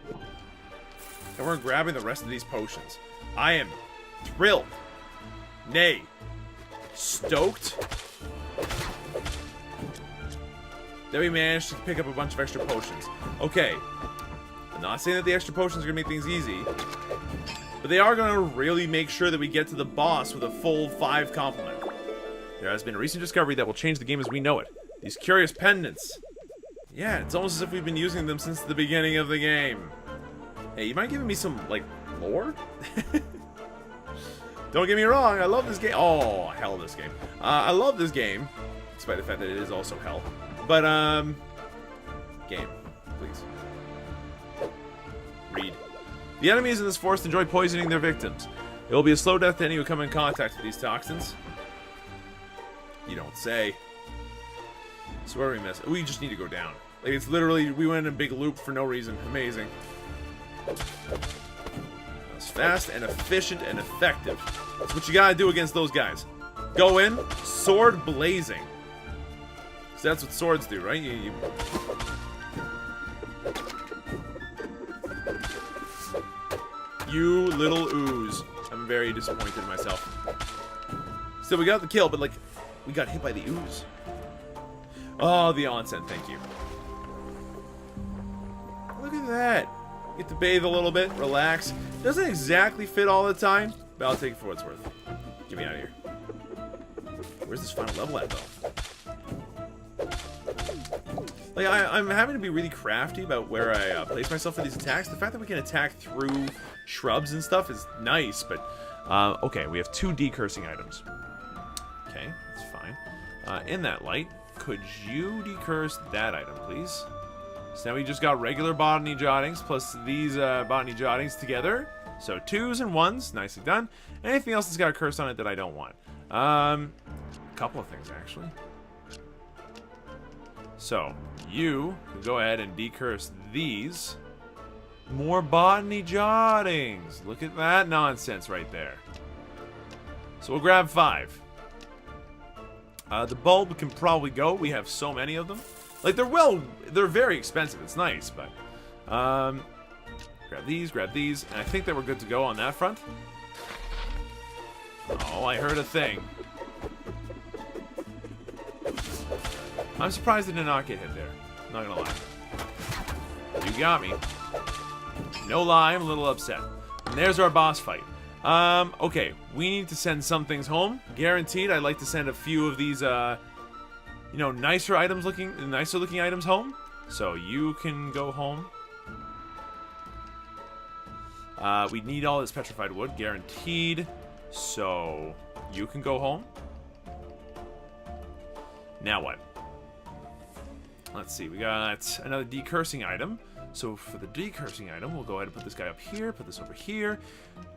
And we're grabbing the rest of these potions. I am thrilled. Nay. Stoked. That we managed to pick up a bunch of extra potions. Okay. I'm not saying that the extra potions are going to make things easy. But they are going to really make sure that we get to the boss with a full 5 complement. There has been a recent discovery that will change the game as we know it. These curious pendants. Yeah, it's almost as if we've been using them since the beginning of the game. Hey, you mind giving me some, like, lore? Don't get me wrong, I love this game. Oh, hell, this game. I love this game, despite the fact that it is also hell. But, game, please. Read. The enemies in this forest enjoy poisoning their victims. It will be a slow death to any who come in contact with these toxins. You don't say. So where we miss? We just need to go down. Like, it's literally, we went in a big loop for no reason. Amazing. That's fast and efficient and effective. That's what you gotta do against those guys. Go in, sword blazing. Because that's what swords do, right? You little ooze. I'm very disappointed in myself. Still, we got the kill, but, like, we got hit by the ooze. Oh, the onsen, thank you. Look at that. Get to bathe a little bit, relax. Doesn't exactly fit all the time, but I'll take it for what it's worth. Get me out of here. Where's this final level at, though? Like, I'm having to be really crafty about where I place myself for these attacks. The fact that we can attack through shrubs and stuff is nice, but... okay, we have 2 decursing items. Okay, that's fine. In that light, could you decurse that item, please? So now we just got regular botany jottings plus these botany jottings together. So 2s and 1s, nicely done. Anything else that's got a curse on it that I don't want? A couple of things, actually. So, you can go ahead and decurse these. More botany jottings. Look at that nonsense right there. So we'll grab 5. The bulb can probably go. We have so many of them. Like, they're very expensive. It's nice, but... grab these, and I think that we're good to go on that front. Oh, I heard a thing. I'm surprised it did not get hit there. Not gonna lie. You got me. No lie, I'm a little upset. And there's our boss fight. Okay, we need to send some things home. Guaranteed, I'd like to send a few of these, you know, nicer looking items home. So you can go home. We need all this petrified wood, guaranteed. So you can go home. Now what? Let's see, we got another decursing item. So for the decursing item, we'll go ahead and put this guy up here, put this over here,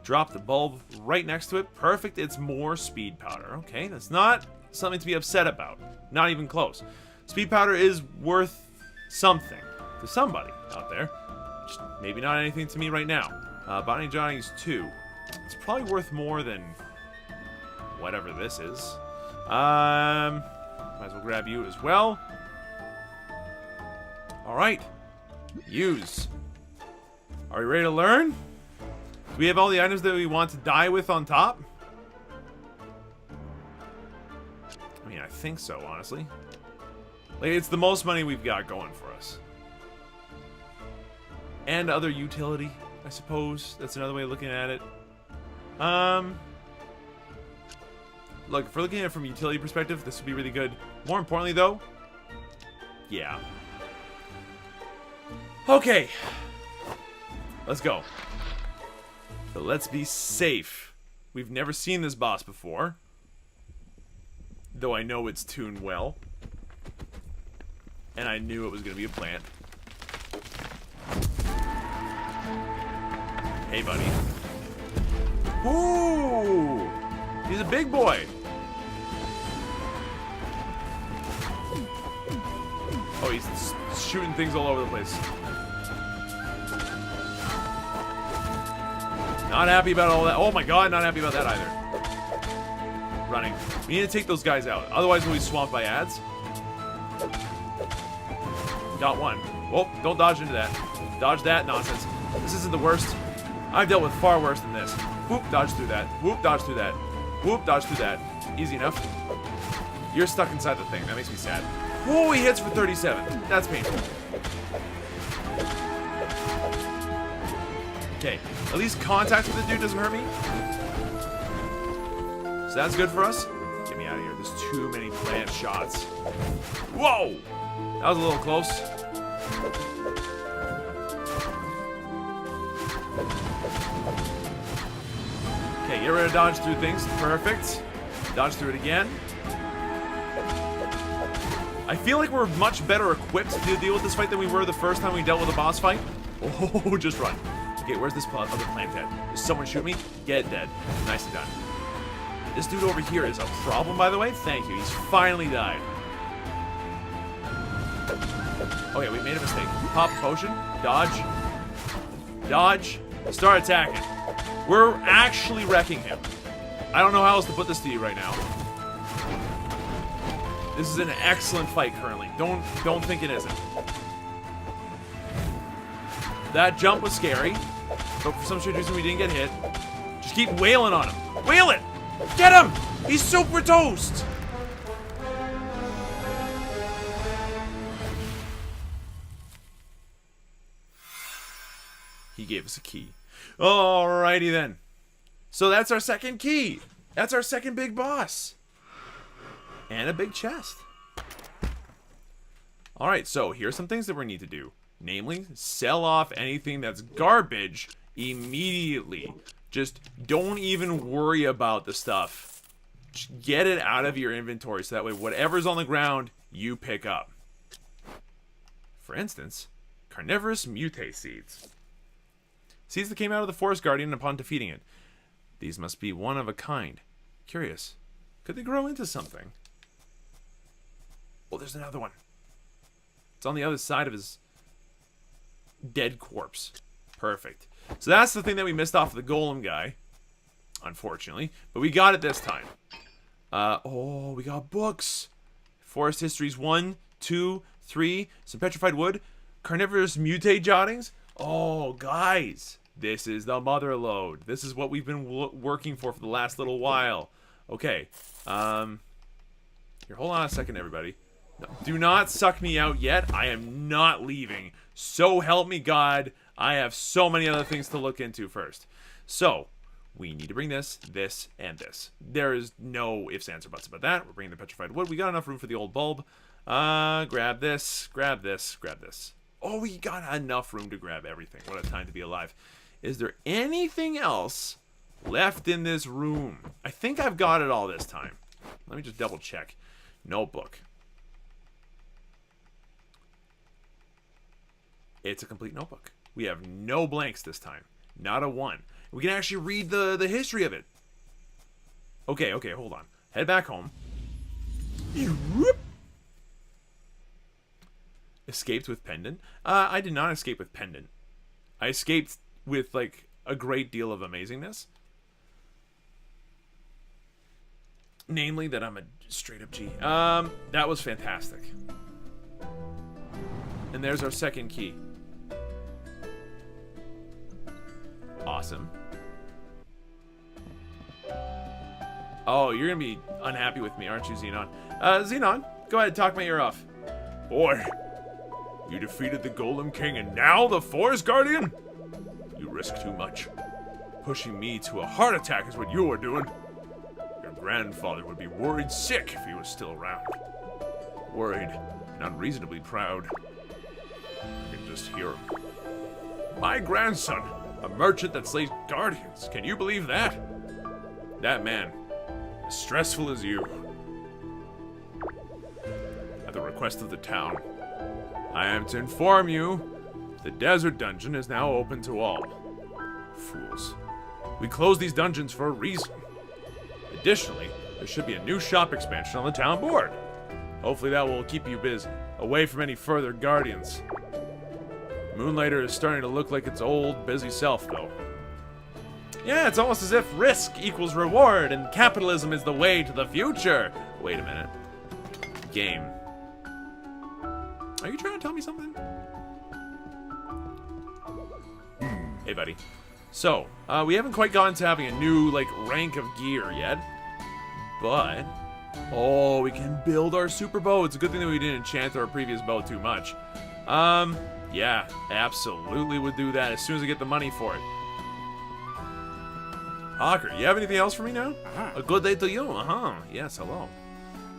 drop the bulb right next to it. Perfect, it's more speed powder. Okay, that's not something to be upset about. Not even close. Speed powder is worth something to somebody out there. Maybe not anything to me right now. Botany Jottings 2. It's probably worth more than whatever this is. Might as well grab you as well. Alright. Use. Are we ready to learn? Do we have all the items that we want to die with on top? I mean, I think so, honestly. Like, it's the most money we've got going for us. And other utility, I suppose. That's another way of looking at it. Look, if we're looking at it from a utility perspective, this would be really good. More importantly, though, yeah. Okay. Let's go. But let's be safe. We've never seen this boss before. Though I know it's tuned well. And I knew it was going to be a plant. Hey, buddy. Ooh! He's a big boy. Oh, he's shooting things all over the place. Not happy about all that. Oh my god, not happy about that either. Running. We need to take those guys out. Otherwise, we'll be swamped by ads. Got one. Oh, don't dodge into that. Dodge that nonsense. This isn't the worst. I've dealt with far worse than this. Whoop, dodge through that. Whoop, dodge through that. Whoop, dodge through that. Easy enough. You're stuck inside the thing. That makes me sad. Oh, he hits for 37. That's painful. Okay. At least contact with the dude doesn't hurt me. So that's good for us. Get me out of here. There's too many plant shots. Whoa! That was a little close. Okay, get ready to dodge through things. Perfect. Dodge through it again. I feel like we're much better equipped to deal with this fight than we were the first time we dealt with a boss fight. Oh, just run. Okay, where's this other plant dead? Does someone shoot me? Get dead. Nicely done. This dude over here is a problem, by the way. Thank you. He's finally died. Okay, we made a mistake. Pop a potion. Dodge. Dodge. Start attacking. We're actually wrecking him. I don't know how else to put this to you right now. This is an excellent fight currently. Don't think it isn't. That jump was scary, but for some strange reason we didn't get hit. Just keep wailing on him. Wail it! Get him! He's super toast! He gave us a key. Alrighty then. So that's our second key. That's our second big boss. And a big chest. Alright, so here's some things that we need to do. Namely, sell off anything that's garbage immediately. Just don't even worry about the stuff. Just get it out of your inventory so that way whatever's on the ground, you pick up. For instance, Carnivorous mutate seeds. Seeds that came out of the Forest Guardian upon defeating it. These must be one of a kind. Curious. Could they grow into something? Oh, there's another one. It's on the other side of his dead corpse. Perfect. So that's the thing that we missed off of the golem guy. Unfortunately. But we got it this time. Oh, we got books. Forest Histories 1, 2, 3. Some petrified wood. Carnivorous mutate jottings. Oh, guys. This is the mother lode. This is what we've been working for the last little while. Okay. Here, hold on a second, everybody. No, do not suck me out yet. I am not leaving. So help me God. I have so many other things to look into first. So, we need to bring this, this, and this. There is no ifs, ands, or buts about that. We're bringing the petrified wood. We got enough room for the old bulb. Grab this, grab this, grab this. Oh, we got enough room to grab everything. What a time to be alive. Is there anything else left in this room? I think I've got it all this time. Let me just double check. Notebook. It's a complete notebook. We have no blanks this time. Not a one. We can actually read the history of it. Okay, hold on. Head back home. Escaped with pendant? I did not escape with pendant. I escaped with, like, a great deal of amazingness. Namely that I'm a straight-up G. That was fantastic. And there's our second key. Awesome. Oh, you're gonna be unhappy with me, aren't you, Xenon? Xenon, go ahead, talk my ear off. Boy, you defeated the Golem King and now the Forest Guardian? You risk too much. Pushing me to a heart attack is what you are doing. Your grandfather would be worried sick if he was still around. Worried and unreasonably proud. I can just hear him. My grandson, a merchant that slays guardians. Can you believe that? That man, as stressful as you. At the request of the town, I am to inform you the desert dungeon is now open to all. Fools. We close these dungeons for a reason. Additionally, there should be a new shop expansion on the town board. Hopefully that will keep you busy, away from any further guardians. Moonlighter is starting to look like its old, busy self, though. Yeah, it's almost as if risk equals reward, and capitalism is the way to the future. Wait a minute. Game. Are you trying to tell me something? Hey, buddy. So, we haven't quite gotten to having a new, like, rank of gear yet. But, oh, we can build our super bow. It's a good thing that we didn't enchant our previous bow too much. Yeah, absolutely would do that as soon as I get the money for it. Hawker, you have anything else for me now? A good day to you, Yes, hello.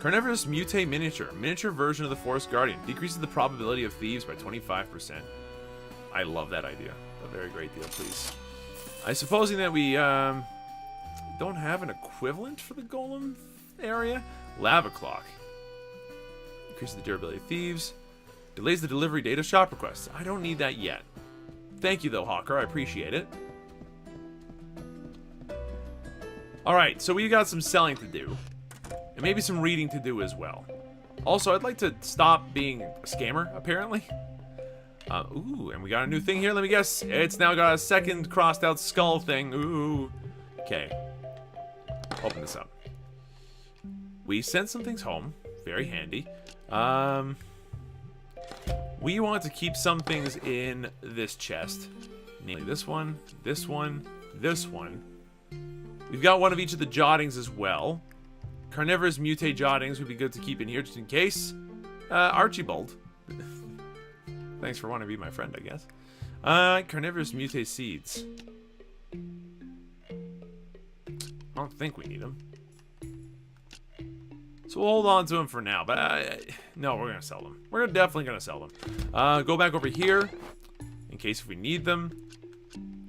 Carnivorous Mutate Miniature. Miniature version of the Forest Guardian. Decreases the probability of thieves by 25%. I love that idea. A very great deal, please. I supposing that we, don't have an equivalent for the golem area? Lava Clock. Increases the durability of thieves. Delays the delivery date of shop requests. I don't need that yet. Thank you, though, Hawker. I appreciate it. Alright, so we got some selling to do. And maybe some reading to do as well. Also, I'd like to stop being a scammer, apparently. Ooh, and we got a new thing here. Let me guess. It's now got a second crossed out skull thing. Ooh. Okay. Open this up. We sent some things home. Very handy. We want to keep some things in this chest. Namely this one, this one, this one. We've got one of each of the jottings as well. Carnivorous Mutate jottings would be good to keep in here just in case. Archibald. Thanks for wanting to be my friend, I guess. Carnivorous Mutate seeds. I don't think we need them. So we'll hold on to them for now, but no, we're going to sell them. We're definitely going to sell them. Go back over here in case if we need them.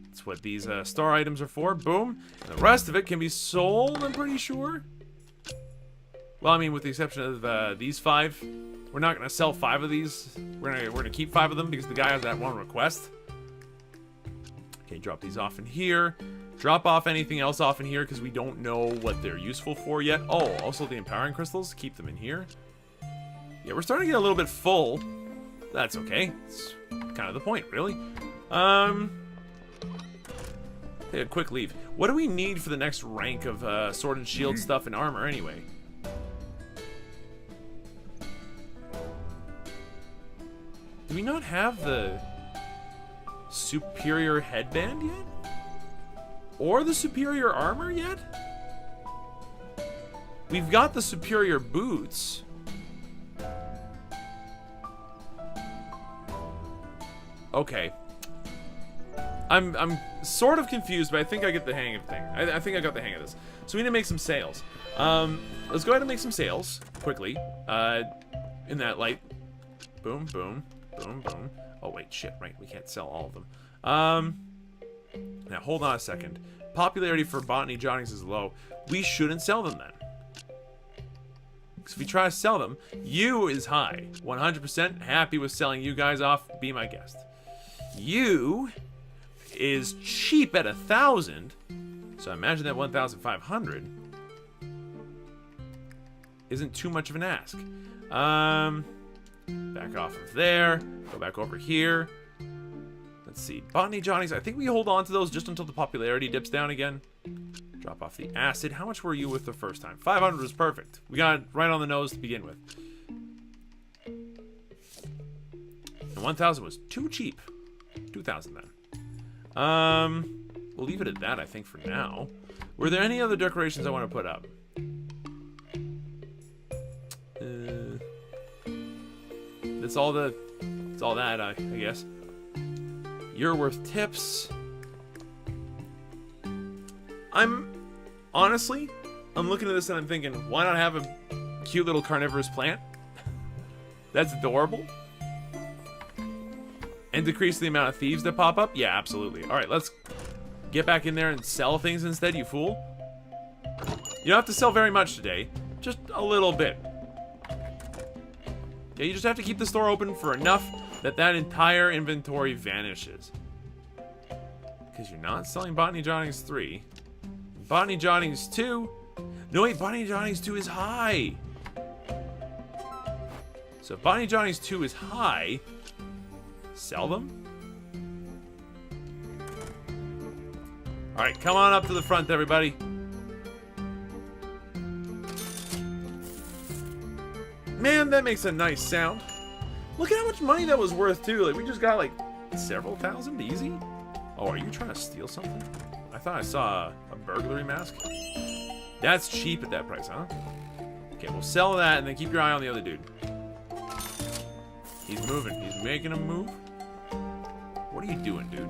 That's what these star items are for. Boom. And the rest of it can be sold, I'm pretty sure. Well, I mean, with the exception of these 5. We're not going to sell 5 of these. We're gonna keep 5 of them because the guy has that one request. Okay, drop these off in here. Drop off anything else off in here because we don't know what they're useful for yet. Oh, also the empowering crystals. Keep them in here. Yeah, we're starting to get a little bit full. That's okay. It's kind of the point, really. Take a quick leave. What do we need for the next rank of sword and shield stuff and armor anyway? Do we not have the superior headband yet? Or the superior armor yet? We've got the superior boots. Okay. I'm sort of confused, but I think I get the hang of the thing. I think I got the hang of this. So we need to make some sales. Let's go ahead and make some sales quickly. In that light. Boom, boom, boom, boom. Oh wait, shit, right. We can't sell all of them. Now hold on a second. Popularity for botany jottings is low. We shouldn't sell them then. Because if we try to sell them, you is high. 100% happy with selling you guys off. Be my guest. You is cheap at 1,000. So imagine that 1,500 isn't too much of an ask. Back off of there. Go back over here. Let's see. Botany Johnnies. I think we hold on to those just until the popularity dips down again. Drop off the acid. How much were you with the first time? 500 was perfect. We got it right on the nose to begin with. And 1,000 was too cheap. 2,000 then. We'll leave it at that, I think, for now. Were there any other decorations I want to put up? That's all the... It's all that, I guess. You're worth tips. Honestly, I'm looking at this and I'm thinking, why not have a cute little carnivorous plant? That's adorable. And decrease the amount of thieves that pop up? Yeah, absolutely. Alright, let's get back in there and sell things instead, you fool. You don't have to sell very much today. Just a little bit. Okay, you just have to keep the store open for enough that entire inventory vanishes. Because you're not selling Botany Johnnies 3. Botany Johnnies 2. No, wait, Botany Johnnies 2 is high. So if Botany Johnnies 2 is high, sell them? Alright, come on up to the front, everybody. Man, that makes a nice sound. Look at how much money that was worth, too. Like, we just got, like, several thousand easy. Oh, are you trying to steal something? I thought I saw a burglary mask. That's cheap at that price, huh? Okay, we'll sell that and then keep your eye on the other dude. He's moving. He's making a move. What are you doing, dude?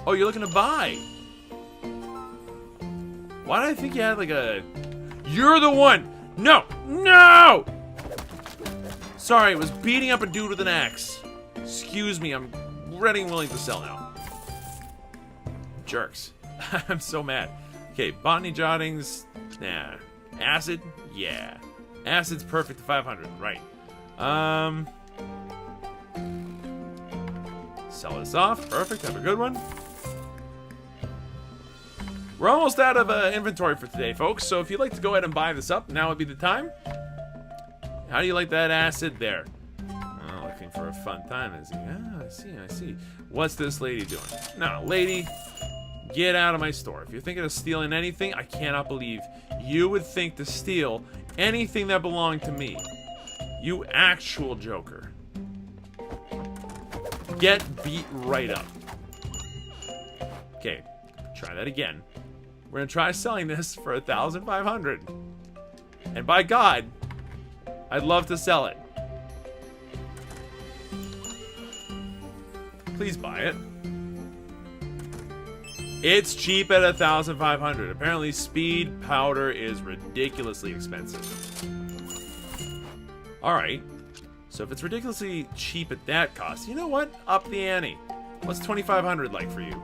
Oh, you're looking to buy. Why did I think you had like a... You're the one! No! No! Sorry, I was beating up a dude with an axe. Excuse me, I'm ready and willing to sell now. Jerks. I'm so mad. Okay, Botany Jottings. Nah. Acid? Yeah. Acid's perfect to 500. Right. Sell this off. Perfect. Have a good one. We're almost out of inventory for today, folks. So if you'd like to go ahead and buy this up, now would be the time. How do you like that acid there? Oh, looking for a fun time, is he? Ah, I see, I see. What's this lady doing? No, lady, get out of my store. If you're thinking of stealing anything, I cannot believe you would think to steal anything that belonged to me. You actual joker. Get beat right up. Okay, try that again. We're gonna try selling this for 1,500. And by God, I'd love to sell it. Please buy it. It's cheap at 1,500. Apparently, speed powder is ridiculously expensive. Alright. So if it's ridiculously cheap at that cost, you know what? Up the ante. What's 2,500 like for you?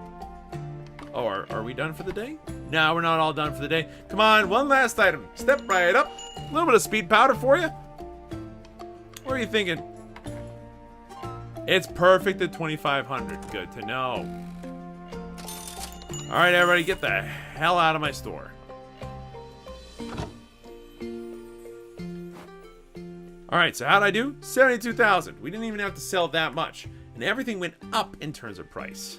Oh, are we done for the day? No, we're not all done for the day. Come on, one last item. Step right up. A little bit of speed powder for you. What are you thinking? It's perfect at 2,500. Good to know. All right, everybody, get the hell out of my store. All right, so how'd I do? 72,000. We didn't even have to sell that much, and everything went up in terms of price.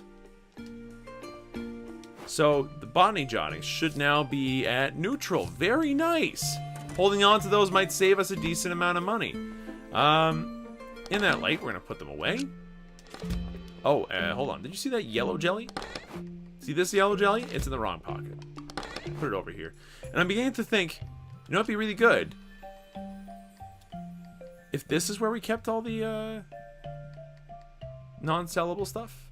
So the Botany Johnnies should now be at neutral. Very nice. Holding on to those might save us a decent amount of money. In that light, we're gonna put them away. Oh, hold on. Did you see that yellow jelly? See this yellow jelly? It's in the wrong pocket. Put it over here. And I'm beginning to think, you know what'd be really good? If this is where we kept all the non-sellable stuff.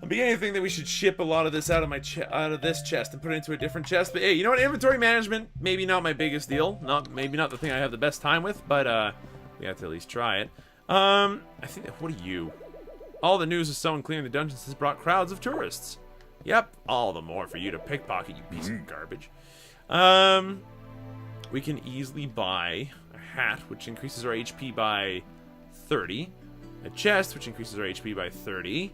I'm beginning to think that we should ship a lot of this out of this chest and put it into a different chest. But hey, you know what? Inventory management, maybe not my biggest deal. Maybe not the thing I have the best time with, but we have to at least try it. I think that, what are you? All the news of someone clearing the dungeons has brought crowds of tourists. Yep, all the more for you to pickpocket, you piece of garbage. We can easily buy a hat, which increases our HP by 30. A chest, which increases our HP by 30.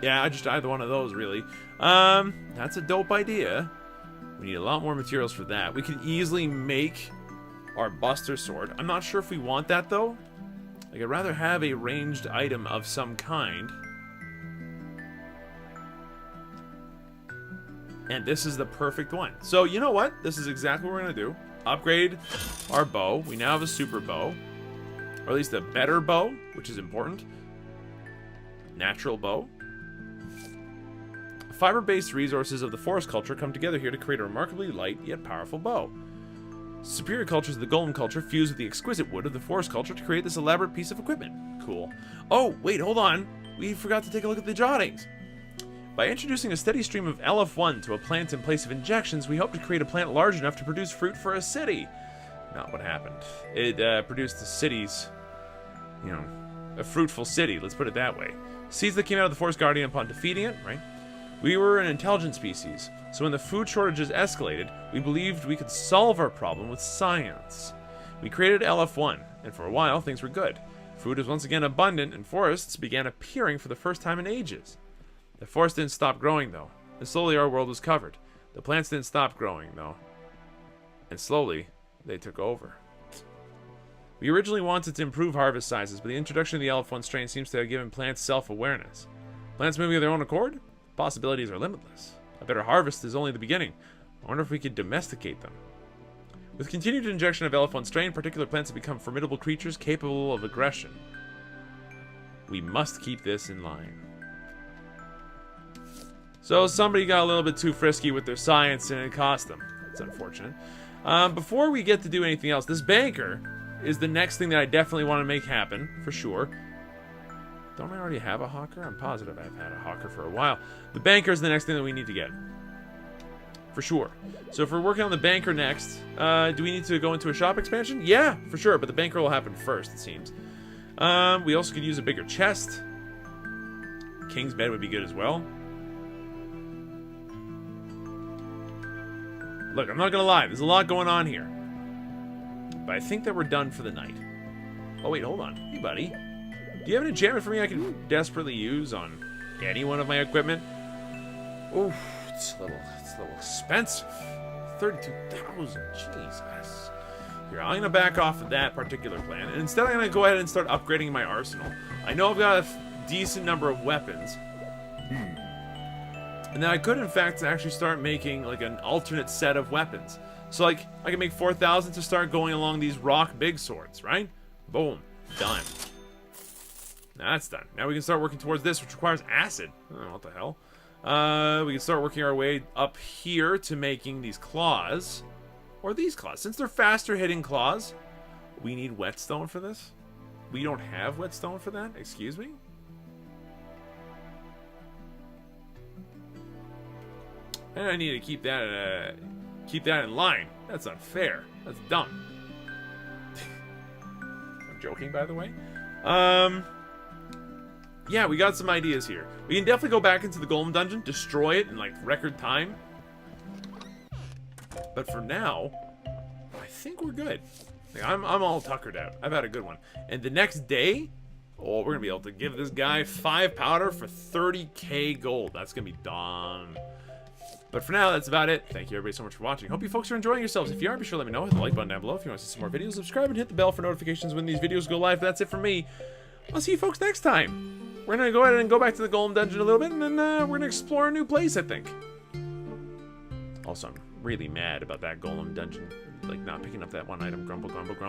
Yeah, I just either one of those, really. That's a dope idea. We need a lot more materials for that. We could easily make our Buster Sword. I'm not sure if we want that, though. Like, I'd rather have a ranged item of some kind. And this is the perfect one. So, you know what? This is exactly what we're going to do. Upgrade our bow. We now have a super bow. Or at least a better bow, which is important. Natural bow. Fiber-based resources of the forest culture come together here to create a remarkably light yet powerful bow. Superior cultures of the golem culture fuse with the exquisite wood of the forest culture to create this elaborate piece of equipment. Cool. Oh, wait, hold on. We forgot to take a look at the jottings. By introducing a steady stream of LF1 to a plant in place of injections, we hope to create a plant large enough to produce fruit for a city. Not what happened. It produced the city's, you know, a fruitful city, let's put it that way. Seeds that came out of the Forest Guardian upon defeating it, right? We were an intelligent species, so when the food shortages escalated, we believed we could solve our problem with science. We created LF1, and for a while, things were good. Food was once again abundant, and forests began appearing for the first time in ages. The forest didn't stop growing, though, and slowly our world was covered. The plants didn't stop growing, though, and slowly, they took over. We originally wanted to improve harvest sizes, but the introduction of the LF1 strain seems to have given plants self-awareness. Plants moving of their own accord? Possibilities are limitless. A better harvest is only the beginning. I wonder if we could domesticate them. With continued injection of LF1 strain, particular plants have become formidable creatures capable of aggression. We must keep this in line. So somebody got a little bit too frisky with their science and it cost them. It's unfortunate. Before we get to do anything else, this banker is the next thing that I definitely want to make happen, for sure. Don't I already have a hawker? I'm positive I've had a hawker for a while. The banker is the next thing that we need to get. For sure. So if we're working on the banker next, do we need to go into a shop expansion? Yeah, for sure, but the banker will happen first, it seems. We also could use a bigger chest. King's bed would be good as well. Look, I'm not gonna lie, there's a lot going on here. But I think that we're done for the night. Oh wait, hold on. Hey buddy. Do you have an enchantment for me I can desperately use on any one of my equipment? Oof, it's a little expensive. 32,000, Jesus. Here, I'm gonna back off of that particular plan, and instead I'm gonna go ahead and start upgrading my arsenal. I know I've got a decent number of weapons. And then I could, in fact, actually start making, like, an alternate set of weapons. So, like, I can make 4,000 to start going along these rock big swords, right? Boom. Done. Now that's done. Now we can start working towards this, which requires acid. Oh, what the hell? We can start working our way up here to making these claws. Or these claws. Since they're faster hitting claws, we need whetstone for this? We don't have whetstone for that? Excuse me? And I need to keep that in line. That's unfair. That's dumb. I'm joking, by the way. Yeah, we got some ideas here. We can definitely go back into the Golem Dungeon, destroy it in, like, record time. But for now, I think we're good. Like, I'm all tuckered out. I've had a good one. And the next day, oh, we're going to be able to give this guy 5 powder for 30k gold. That's going to be done. But for now, that's about it. Thank you everybody so much for watching. Hope you folks are enjoying yourselves. If you are, be sure to let me know. Hit the like button down below. If you want to see some more videos, subscribe and hit the bell for notifications when these videos go live. That's it for me. I'll see you folks next time. We're going to go ahead and go back to the Golem Dungeon a little bit, and then we're going to explore a new place, I think. Also, I'm really mad about that Golem Dungeon. Like, not picking up that one item. Grumble, grumble, grumble.